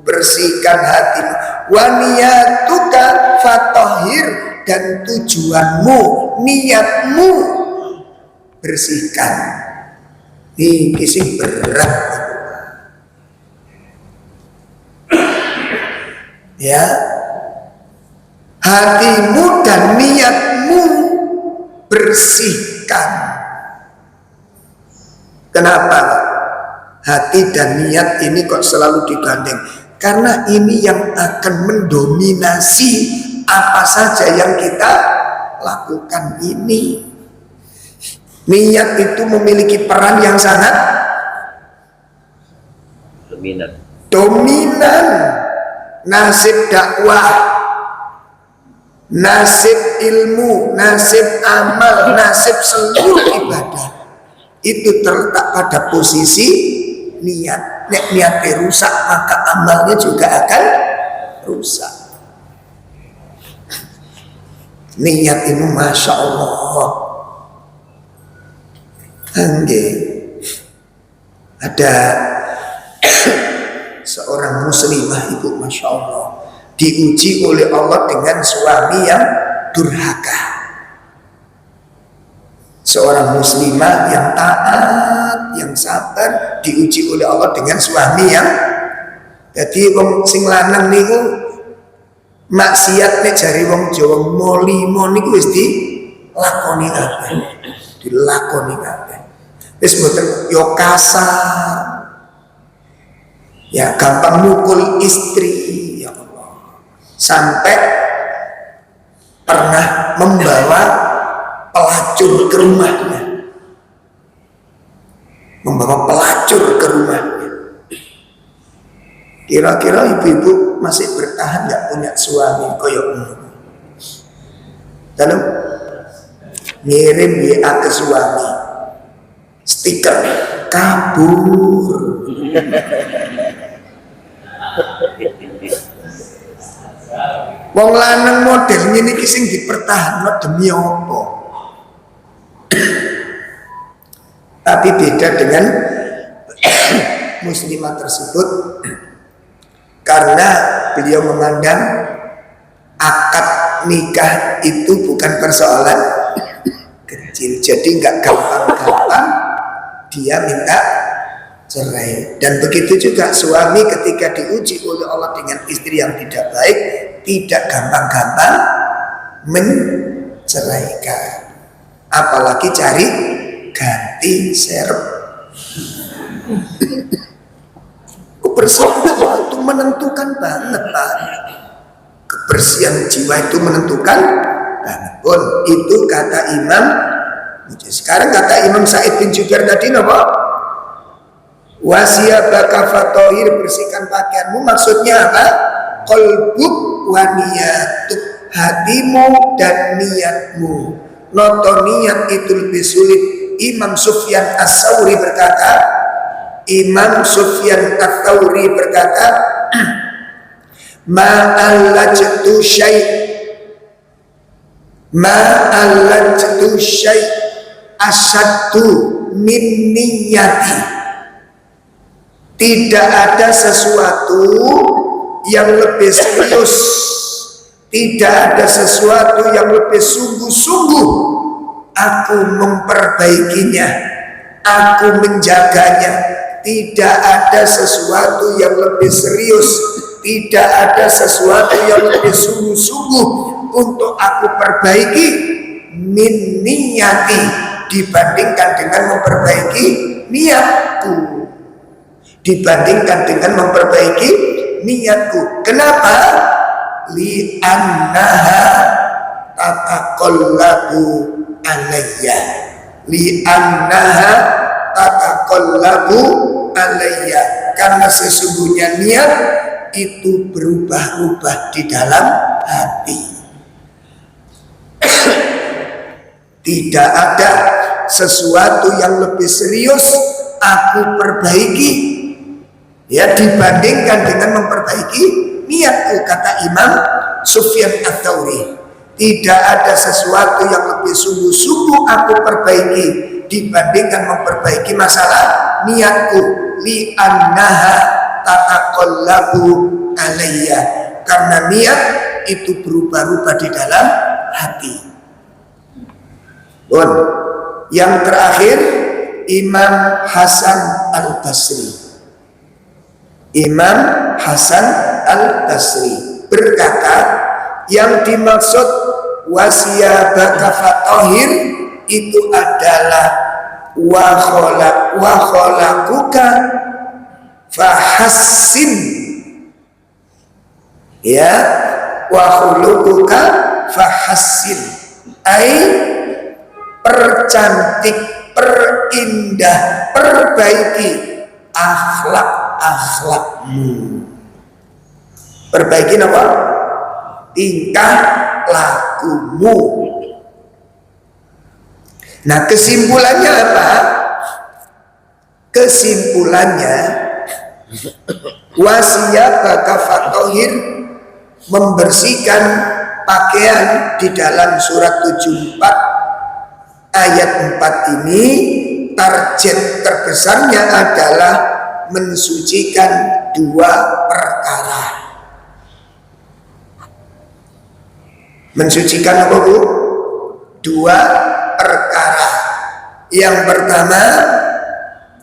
Bersihkan hatimu. Wa niyatuka fatahhir, dan tujuanmu, niatmu bersihkan. Ini kisih berat. Ya, hatimu dan niatmu bersihkan. Kenapa hati dan niat ini kok selalu digandeng? Karena ini yang akan mendominasi apa saja yang kita lakukan ini. Niat itu memiliki peran yang sangat dominan. Nasib dakwah, nasib ilmu, nasib amal, nasib seluruh ibadah itu terletak pada posisi niat. Nek niatnya rusak, maka amalnya juga akan rusak. Niat itu Masya Allah. Ada seorang muslimah ibu, Masya Allah, diuji oleh Allah dengan suami yang durhaka. Seorang muslimah yang taat, yang sabar, diuji oleh Allah dengan suami yang, jadi wong sing lanang niku maksiat nek jari wong Jawa molimo niku wis dilakoni kabeh. Dilakoni kabeh. Wis mboten yo kasar. Ya gampang mukul istri, ya Allah. Sampai pernah membawa pelacur ke rumahnya. Membawa pelacur ke rumahnya. Kira-kira ibu-ibu masih bertahan nggak punya suami koyok ngono? Lalu ngirim WA ke suami, stiker kabur. Wong lanang model ini sing dipertahankan demi apa? Tapi beda dengan muslimah tersebut, karena beliau memandang akad nikah itu bukan persoalan kecil, jadi nggak gampang-gampang dia minta cerai. Dan begitu juga suami ketika diuji oleh Allah dengan istri yang tidak baik, tidak gampang-gampang menceraikan, apalagi cari ganti serep. Kebersihan jiwa itu menentukan banget, Pak. Kebersihan jiwa itu menentukan banget. Pun itu kata Imam. Sekarang kata Imam Sa'id bin Jubair tadi apa? Wasiyabaka fatohir, bersihkan pakaianmu, maksudnya apa? Qalbuk wa niyatuk, hatimu dan niatmu. Noto niat itu lebih sulit. Imam Sufyan As-Tsauri berkata, ma'allajtu syai' asyaddu min niyati Tidak ada sesuatu yang lebih serius, tidak ada sesuatu yang lebih sungguh-sungguh aku memperbaikinya, aku menjaganya. Tidak ada sesuatu yang lebih serius, tidak ada sesuatu yang lebih sungguh-sungguh untuk aku perbaiki min niyati, dibandingkan dengan memperbaiki niatku, dibandingkan dengan memperbaiki niatku. Kenapa? Li'annaha tataqallabu alayya, li'annaha tataqallabu alayya, karena sesungguhnya niat itu berubah-ubah di dalam hati. Tidak ada sesuatu yang lebih serius aku perbaiki, ya, dibandingkan dengan memperbaiki niatku, kata Imam Sufyan Ats-Tsauri. Tidak ada sesuatu yang lebih sungguh-sungguh aku perbaiki dibandingkan memperbaiki masalah niatku. Li'annaha tataqallabu alayya, karena niat itu berubah-ubah di dalam hati. Yang terakhir, Imam Hasan Al-Basri. Imam Hasan Al-Basri berkata, yang dimaksud wasiyabaka fatahhir itu adalah wa khalaquka fahassin, ya, wa khuluquka fahassin, ai percantik, perindah, perbaiki akhlak-akhlakmu. Perbaiki apa? Tingkah lakumu. Nah, kesimpulannya apa? Kesimpulannya wasiyabaka fatahhir, membersihkan pakaian di dalam surat 74 ayat 4 ini, target terbesarnya adalah mensucikan dua perkara. Mensucikan apa, Bu? Dua perkara. Yang pertama,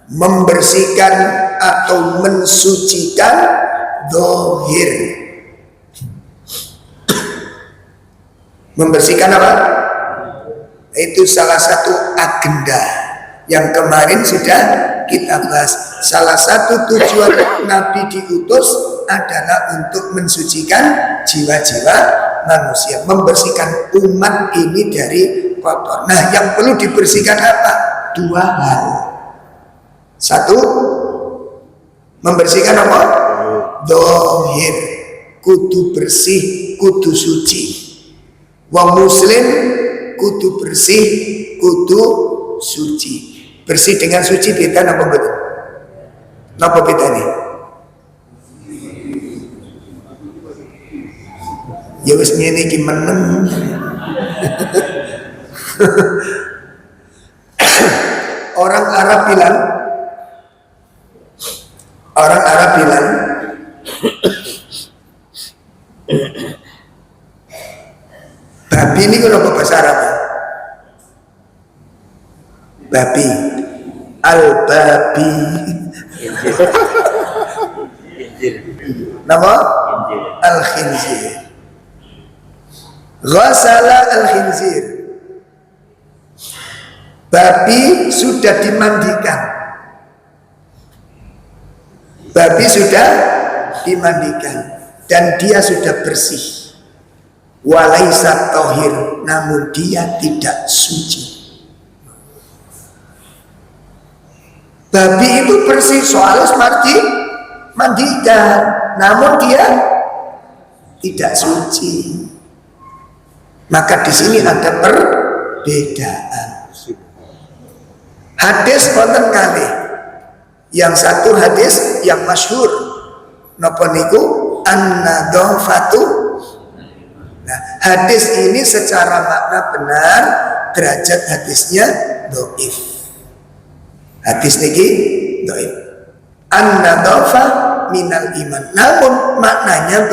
membersihkan atau mensucikan zahir. Membersihkan apa? Itu salah satu agenda yang kemarin sudah kita bahas. Salah satu tujuan Nabi diutus adalah untuk mensucikan jiwa-jiwa manusia, membersihkan umat ini dari kotor. Nah, yang perlu dibersihkan apa? Dua hal. Satu, membersihkan apa? Zahir, kudu bersih, kudu suci. Wong muslim kudu bersih, kudu suci. Bersih dengan suci beda apa betul? Napa beda nih? Ya wis ngene iki meneng. Orang Arab bilang babi ini kalau bahasa Arab, babi, al-babi, nama al-khinzir, ghasala al-khinzir. Babi sudah dimandikan, babi sudah dimandikan dan dia sudah bersih. Walaisa tohir, namun dia tidak suci. Babi itu bersih soalnya mandikan, namun dia tidak suci. Maka di sini ada perbedaan. Hadis wonten kalih. Yang satu hadis yang masyhur napa niku an-nadhafatu. Nah, hadis ini secara makna benar, derajat hadisnya dhaif. Hadis niki dhaif. An-nadhafah minal iman. Namun maknanya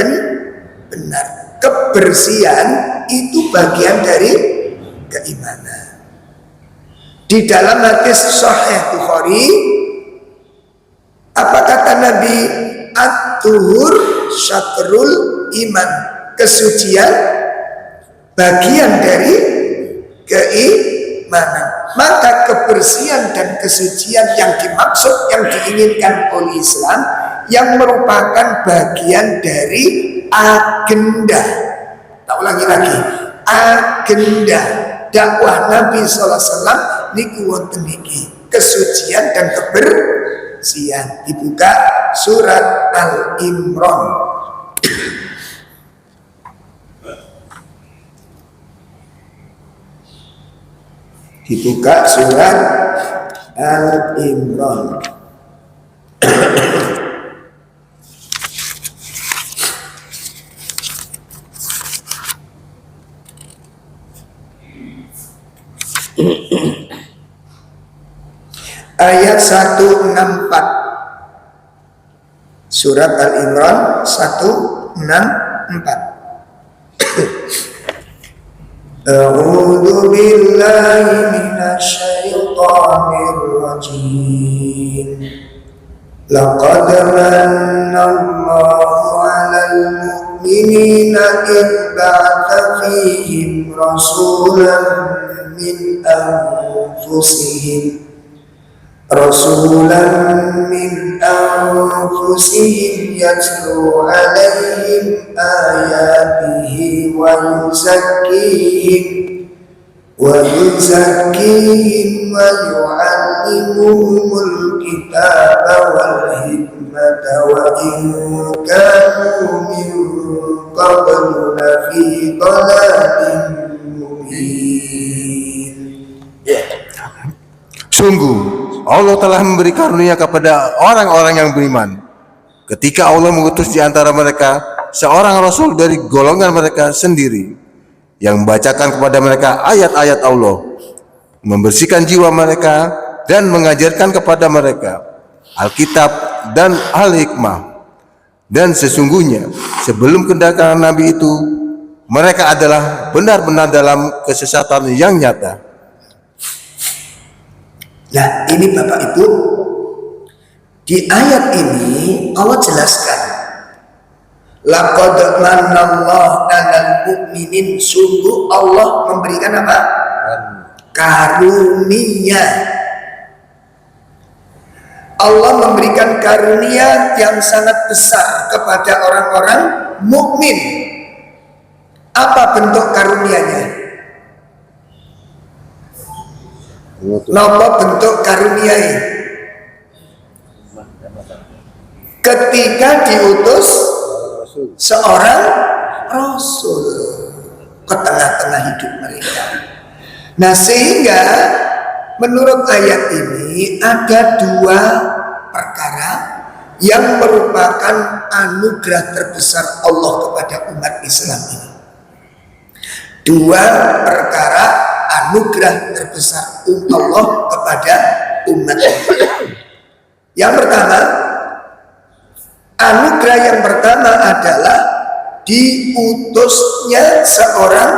benar. Kebersihan itu bagian dari keimanan. Di dalam hadis Sahih Bukhari, apa kata Nabi? At-tuhur syatrul iman. Kesucian bagian dari keimanan. Maka kebersihan dan kesucian yang dimaksud, yang diinginkan oleh Islam, yang merupakan bagian dari agenda. Tak ulangi lagi, agenda dakwah Nabi SAW niku wonten niki, kesucian dan kebersihan. Dibuka surat Al-Imran. Dibuka surat Al-Imran. Ayat 164. Surat Al-Imran 164. A'udzu billahi minasyaitonir rajim. Laqad manna Allahu 'alal mu'minina idh ba'atha fihim rasulan min anfusihim yatlu 'alaihim ayatihi wa yuzakkihim wa yu'allimuhumul kitaba wal hikmata wa in kanu min qablu lafi dhalalin mubin. Sungguh Allah telah memberi karunia kepada orang-orang yang beriman ketika Allah mengutus di antara mereka seorang rasul dari golongan mereka sendiri yang membacakan kepada mereka ayat-ayat Allah, membersihkan jiwa mereka dan mengajarkan kepada mereka Alkitab dan Al-Hikmah. Dan sesungguhnya sebelum kedatangan Nabi itu mereka adalah benar-benar dalam kesesatan yang nyata. Nah, ini Bapak Ibu, di ayat ini Allah jelaskan, laqad manallahu 'alal mu'minin, sungguh Allah memberikan apa? Karunia. Allah memberikan karunia yang sangat besar kepada orang-orang mukmin. Apa bentuk karunianya? Napa bentuk karunia ini? Ketika diutus seorang rasul ke tengah-tengah hidup mereka. Nah, sehingga menurut ayat ini ada dua perkara yang merupakan anugerah terbesar Allah kepada umat Islam ini. Dua perkara anugerah terbesar Allah kepada umat. Yang pertama, anugerah yang pertama adalah diutusnya seorang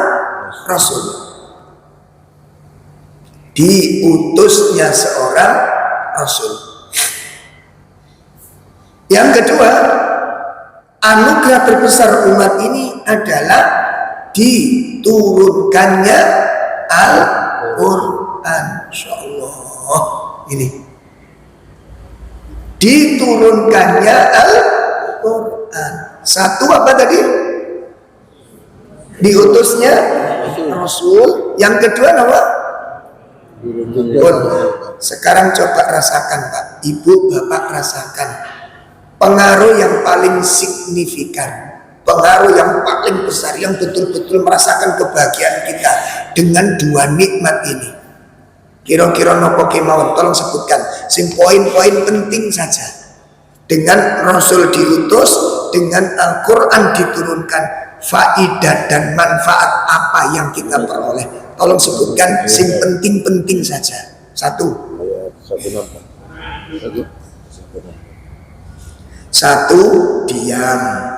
rasul. Diutusnya seorang rasul. Yang kedua, anugerah terbesar umat ini adalah diturunkannya Al-Quran. Insyaallah ini diturunkannya Al-Quran. Satu apa tadi? Diutusnya Rasul. Yang kedua apa? Sekarang coba rasakan Pak, Ibu, Bapak rasakan pengaruh yang paling signifikan, pengaruh yang paling besar, yang betul-betul merasakan kebahagiaan kita dengan dua nikmat ini. Kira-kira nopo kemawon, tolong sebutkan sing poin-poin penting saja. Dengan Rasul diutus, dengan Al-Quran diturunkan, faidah dan manfaat apa yang kita peroleh? Tolong sebutkan sing penting-penting saja. Satu. Satu, diam.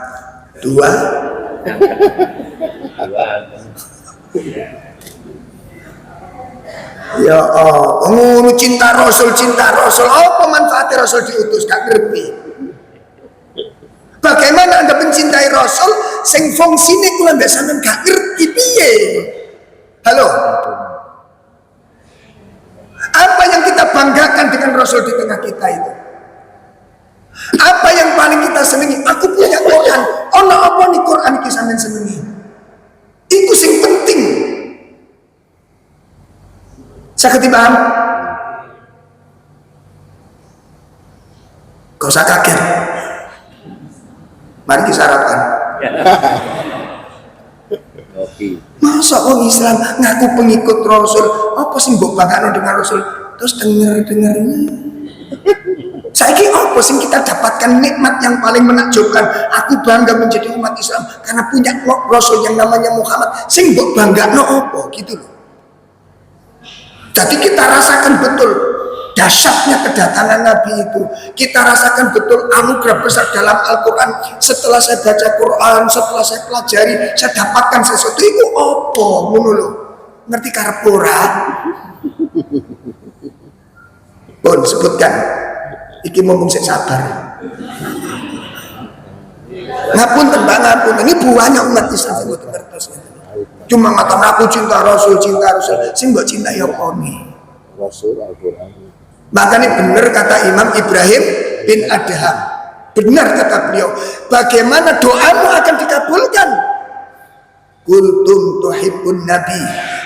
Dua, ya ngono cinta Rasul. Apa manfaatnya Rasul diutus? Gak ngerti. Bagaimana Anda mencintai Rasul sing fungsine kula mbek sampean gak ngerti piye? Halo. Apa yang kita banggakan dengan Rasul di tengah kita itu? Apa yang paling kita senangi? Aku punya Quran. Ono apa nih Quran iki sampean senengi? Iku sing penting. Sakit paham? Kau usah kaget. Mari kita sarapan. Masa orang Islam ngaku pengikut Rasul, apa sih mbok bangano dengan Rasul? Terus dengar-dengarnya. Saiki apa sih kita dapatkan nikmat yang paling menakjubkan? Aku bangga menjadi umat Islam karena punya Rasul yang namanya Muhammad. Sing mbok banggano apa gitu loh. Jadi kita rasakan betul dahsyatnya kedatangan Nabi itu. Kita rasakan betul anugerah besar dalam Al-Quran. Setelah saya baca Quran, setelah saya pelajari, saya dapatkan sesuatu itu apa? Ngono lho. Ngerti karep ora? Pun sebutkan. Iki mumpung sik sabar. Ngapunten Mbak, ngapunten. Ini buahnya umat Islam sing mboten ngertos. Cuma ngatakan aku cinta Rasul. Sing mbok cintai apa nih? Rasul Al-Quran. Makanya benar kata Imam Ibrahim bin Adham. Benar kata beliau. Bagaimana doamu akan dikabulkan? Kultum tuhibbun Nabi.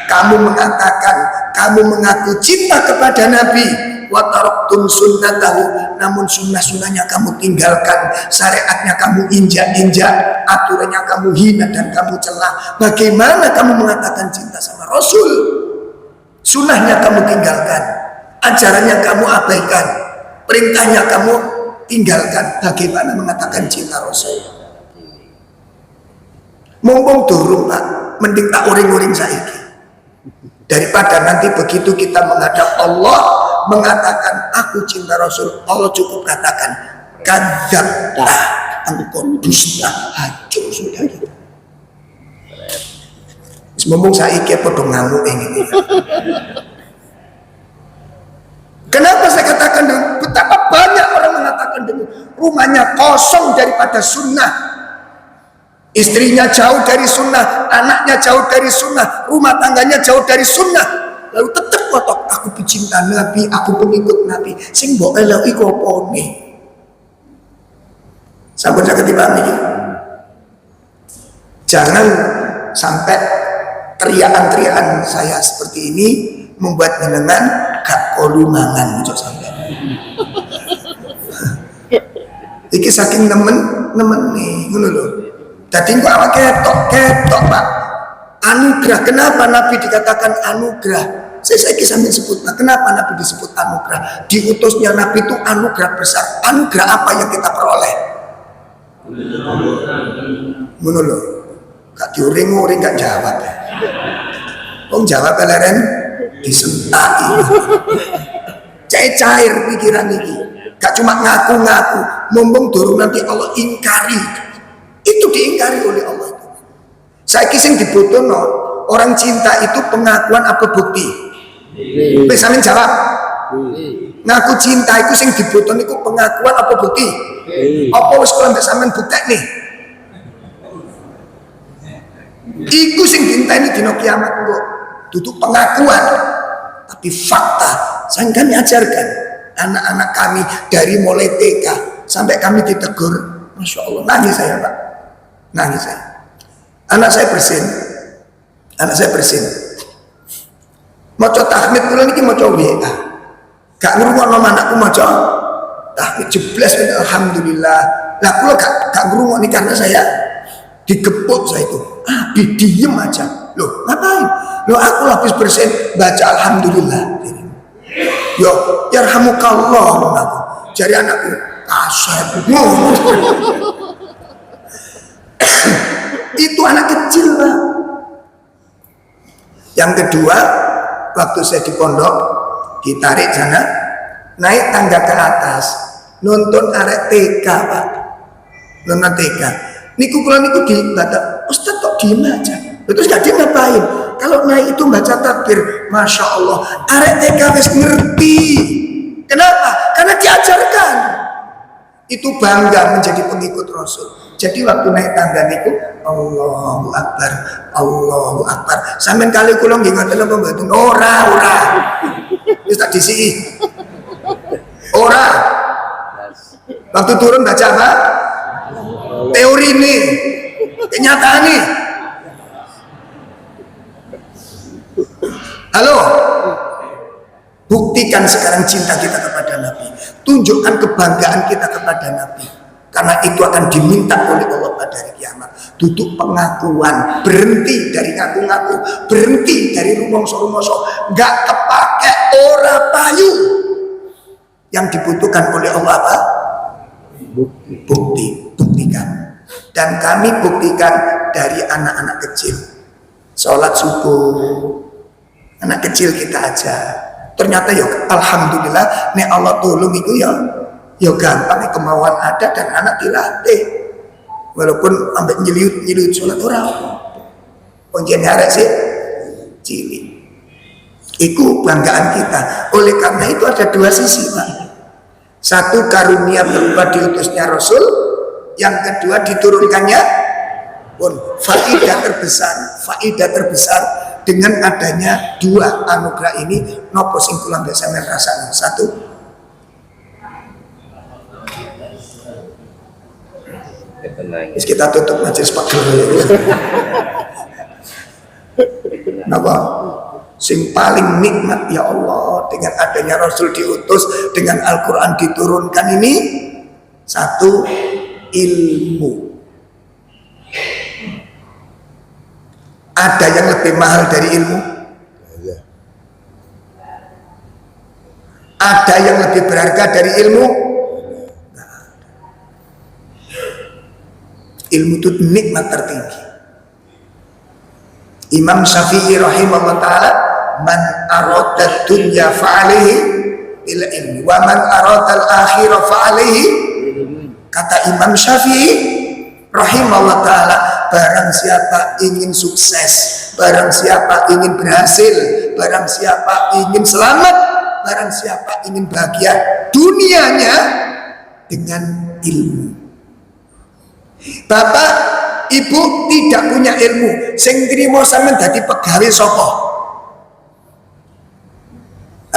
Kamu mengatakan, kamu mengaku cinta kepada Nabi. Wa taraktum sunnatahu, namun sunnah-sunnahnya kamu tinggalkan, syariatnya kamu injak-injak, aturannya kamu hina dan kamu celah. Bagaimana kamu mengatakan cinta sama Rasul? Sunnahnya kamu tinggalkan, ajarannya kamu abaikan, perintahnya kamu tinggalkan. Bagaimana mengatakan cinta Rasul? Mumpung durung Pak, mending tak uring-uring saiki. Daripada nanti begitu kita menghadap Allah mengatakan aku cinta Rasul, Allah cukup katakan kadzabta, engkau dusta, hancur sudah gitu. Mumpung saiki padha ngamuk ini. Kenapa saya katakan betapa banyak orang mengatakan demikian? Rumahnya kosong daripada sunnah. Istrinya jauh dari sunnah, anaknya jauh dari sunnah, rumah tangganya jauh dari sunnah. Lalu tetap kotok, aku pecinta Nabi, aku pengikut Nabi. Sing mbok eloki kopone. Sampun saged dipahami iki. Jangan sampai teriakan-teriakan saya seperti ini membuat jenengan gak kolu mangan ojo sampai. Iki saking nemen nih, ngono lho. Dadi kok awak ketok Pak. Anugerah, kenapa Nabi dikatakan anugerah? Saya sambil sebut, Pak, kenapa Nabi disebut anugerah? Diutusnya Nabi itu anugerah besar. Anugerah apa yang kita peroleh? Ngono lho. Gak diuring-uring, gak jawab. Wong jawab leren disentaki. Cair pikiran ini. Gak cuma ngaku-ngaku, mumpung durung nanti Allah ingkari. Itu diingkari oleh Allah. Saya kisah dibutuhno orang cinta itu pengakuan apa bukti? Bisa menjawab. Ngaku cinta itu sing dibutuhno itu pengakuan apa bukti? Apa wis kula mbek sampean buktekne? Iku sing dinteni dina kiamat kok. Duduk pengakuan, tapi fakta. Saya kami ajarkan anak-anak kami dari mulai TK sampai kami ditegur, Masya Allah, nangis saya Pak. Nangis saya. Anak saya bersin. Maca tahmid kula niki maca WA. Gak ngrungokno anakku maca tahmid jeblas alhamdulillah. Lah kula gak ngrungokno karena saya digepuk saya itu. Diem aja. Loh, ngapain? Loh, aku habis bersin baca alhamdulillah. Yo, yarhamukallah aku. Jari anakku kasep. Itu anak kecil Pak. Yang kedua, waktu saya di pondok ditarik sana, naik tangga ke atas, nonton arek TK Pak. non TK. Niku kula niku dibaca, Ustaz kok diem aja. Terus gak dia ngapain? Kalau naik itu baca takbir, Masya Allah, arek TK wis ngerti. Kenapa? Karena diajarkan. Itu bangga menjadi pengikut Rasul. Jadi waktu naik tangga niku, Allahu Akbar, Allahu Akbar. Sampeyan kali kula nggih ngoten apa mboten? Ora. Wis tak disiki. Ora. Waktu turun baca apa? Teori ini, kenyataan nih. Halo, buktikan sekarang cinta kita kepada Nabi. Tunjukkan kebanggaan kita kepada Nabi. Karena itu akan diminta oleh Allah pada hari kiamat. Duduk pengakuan, berhenti dari ngaku-ngaku, berhenti dari rumongso-rumongso, gak kepake ora payu. Yang dibutuhkan oleh Allah apa? Buktikan. Dan kami buktikan dari anak-anak kecil. Sholat subuh, anak kecil kita aja. Ternyata ya alhamdulillah nek Allah tolong itu ya gampang, kemauan ada dan anak dilatih. Walaupun sampai nyeliut sholat orang. Ponjen arek sih cilik. Itu banggaan kita. Oleh karena itu ada dua sisi, Pak. Satu karunia berupa diutusnya Rasul, yang kedua diturunkannya pun faidah terbesar dengan adanya dua anugerah ini. Nopo sing kula biasa rasane. Satu, wis kita tutup majelis Pak Guru. Napa? Sing paling nikmat ya Allah dengan adanya Rasul diutus, dengan Al-Quran diturunkan ini, satu, ilmu. Ada yang lebih mahal dari ilmu? Ada yang lebih berharga dari ilmu? Ilmu itu nikmat tertinggi. Imam Syafi'i rahimahullah ta'ala, man arada dunya fa'alihi bil ilmi wa man arada al-akhirah fa'alihi. Kata Imam Syafi'i rahimahullah ta'ala, barang siapa ingin sukses, barang siapa ingin berhasil, barang siapa ingin selamat, barang siapa ingin bahagia dunianya dengan ilmu. Bapak, ibu tidak punya ilmu, sing trimo sampean dadi pegawai sapa?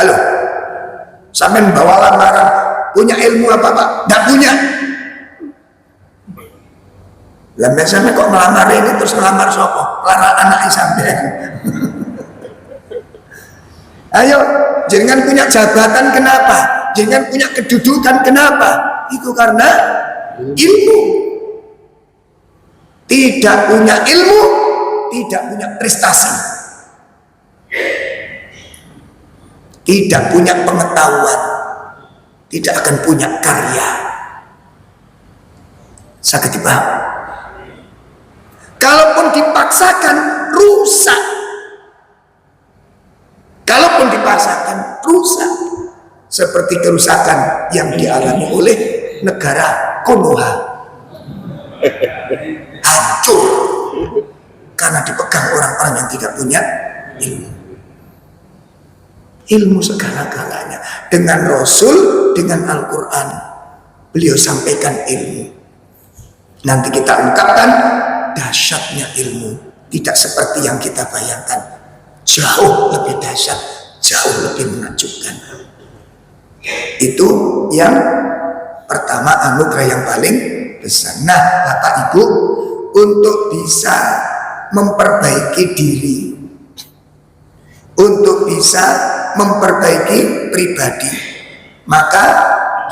Halo, sampean bawa lamaran, punya ilmu apa Pak? Tidak punya. Lah sampean kok melamar ini terus melamar sapa? Melamar anak sampean. Ayo, jangan punya jabatan kenapa? Jangan punya kedudukan kenapa? Itu karena ilmu. Tidak punya ilmu, tidak punya prestasi. Tidak punya pengetahuan, tidak akan punya karya. Sakit dipaham. Kalaupun dipaksakan, rusak. Kalaupun dipaksakan, rusak. Seperti kerusakan yang dialami oleh negara Konoha. Hancur karena dipegang orang-orang yang tidak punya ilmu. Ilmu segala-galanya. Dengan Rasul, dengan Al-Quran, beliau sampaikan ilmu. Nanti kita ungkapkan dahsyatnya ilmu. Tidak seperti yang kita bayangkan. Jauh lebih dahsyat, jauh lebih menakjubkan. Itu yang pertama, anugerah yang paling besar. Nah, Bapak Ibu, untuk bisa memperbaiki diri, untuk bisa memperbaiki pribadi, maka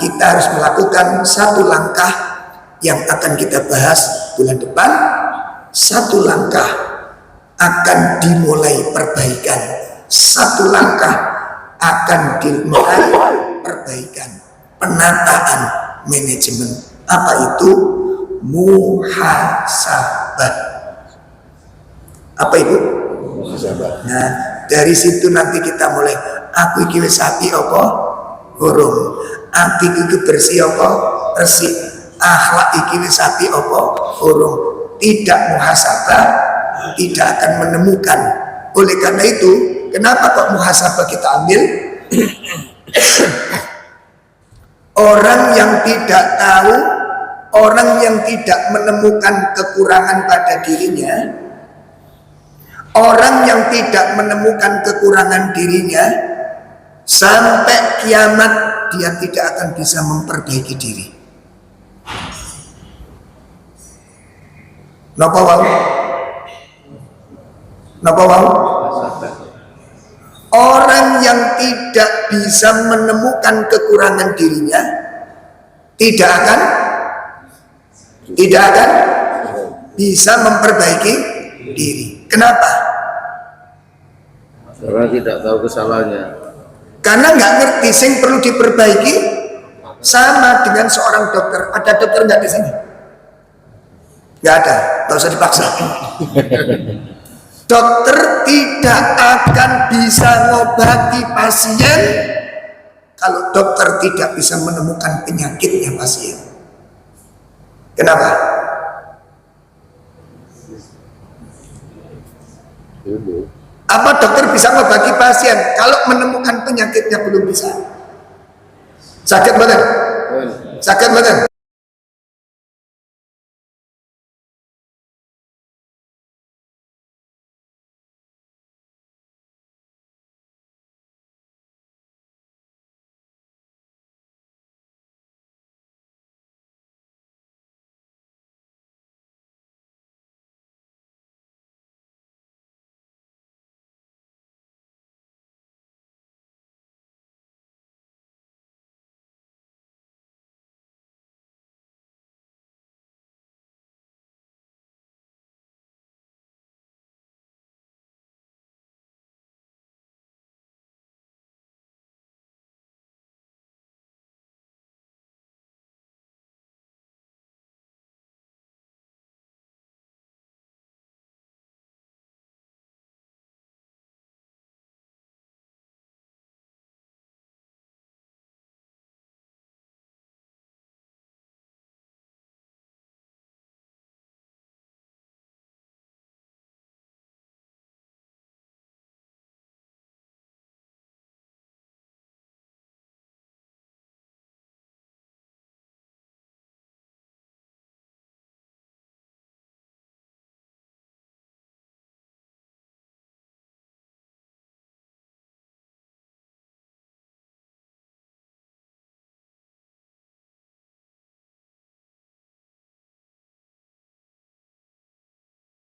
kita harus melakukan satu langkah yang akan kita bahas bulan depan. Satu langkah akan dimulai perbaikan, satu langkah akan dimulai perbaikan, penataan manajemen. Apa itu? Muhasabah. Apa itu? Muhasabah. Nah, dari situ nanti kita mulai, aku iki wis sapi apa? Gorong. Ati iki bersih apa? Resik. akhlak iki wis apik apa urung, tidak muhasabah, tidak akan menemukan. Oleh karena itu, kenapa kok muhasabah kita ambil? Orang yang tidak tahu, orang yang tidak menemukan kekurangan pada dirinya, orang yang tidak menemukan kekurangan dirinya, sampai kiamat dia tidak akan bisa memperbaiki diri. Napa wau? Napa wau? Orang yang tidak bisa menemukan kekurangan dirinya tidak akan bisa memperbaiki diri. Kenapa? Karena tidak tahu kesalahannya. Karena nggak ngerti sing perlu diperbaiki. Sama dengan seorang dokter. Ada dokter nggak di sini? Nggak ada. Nggak usah dipaksa. Dokter tidak akan bisa ngobati pasien kalau dokter tidak bisa menemukan penyakitnya pasien. Kenapa? Apa dokter bisa ngobati pasien kalau menemukan penyakitnya belum bisa? Sakit badan? Sakit badan?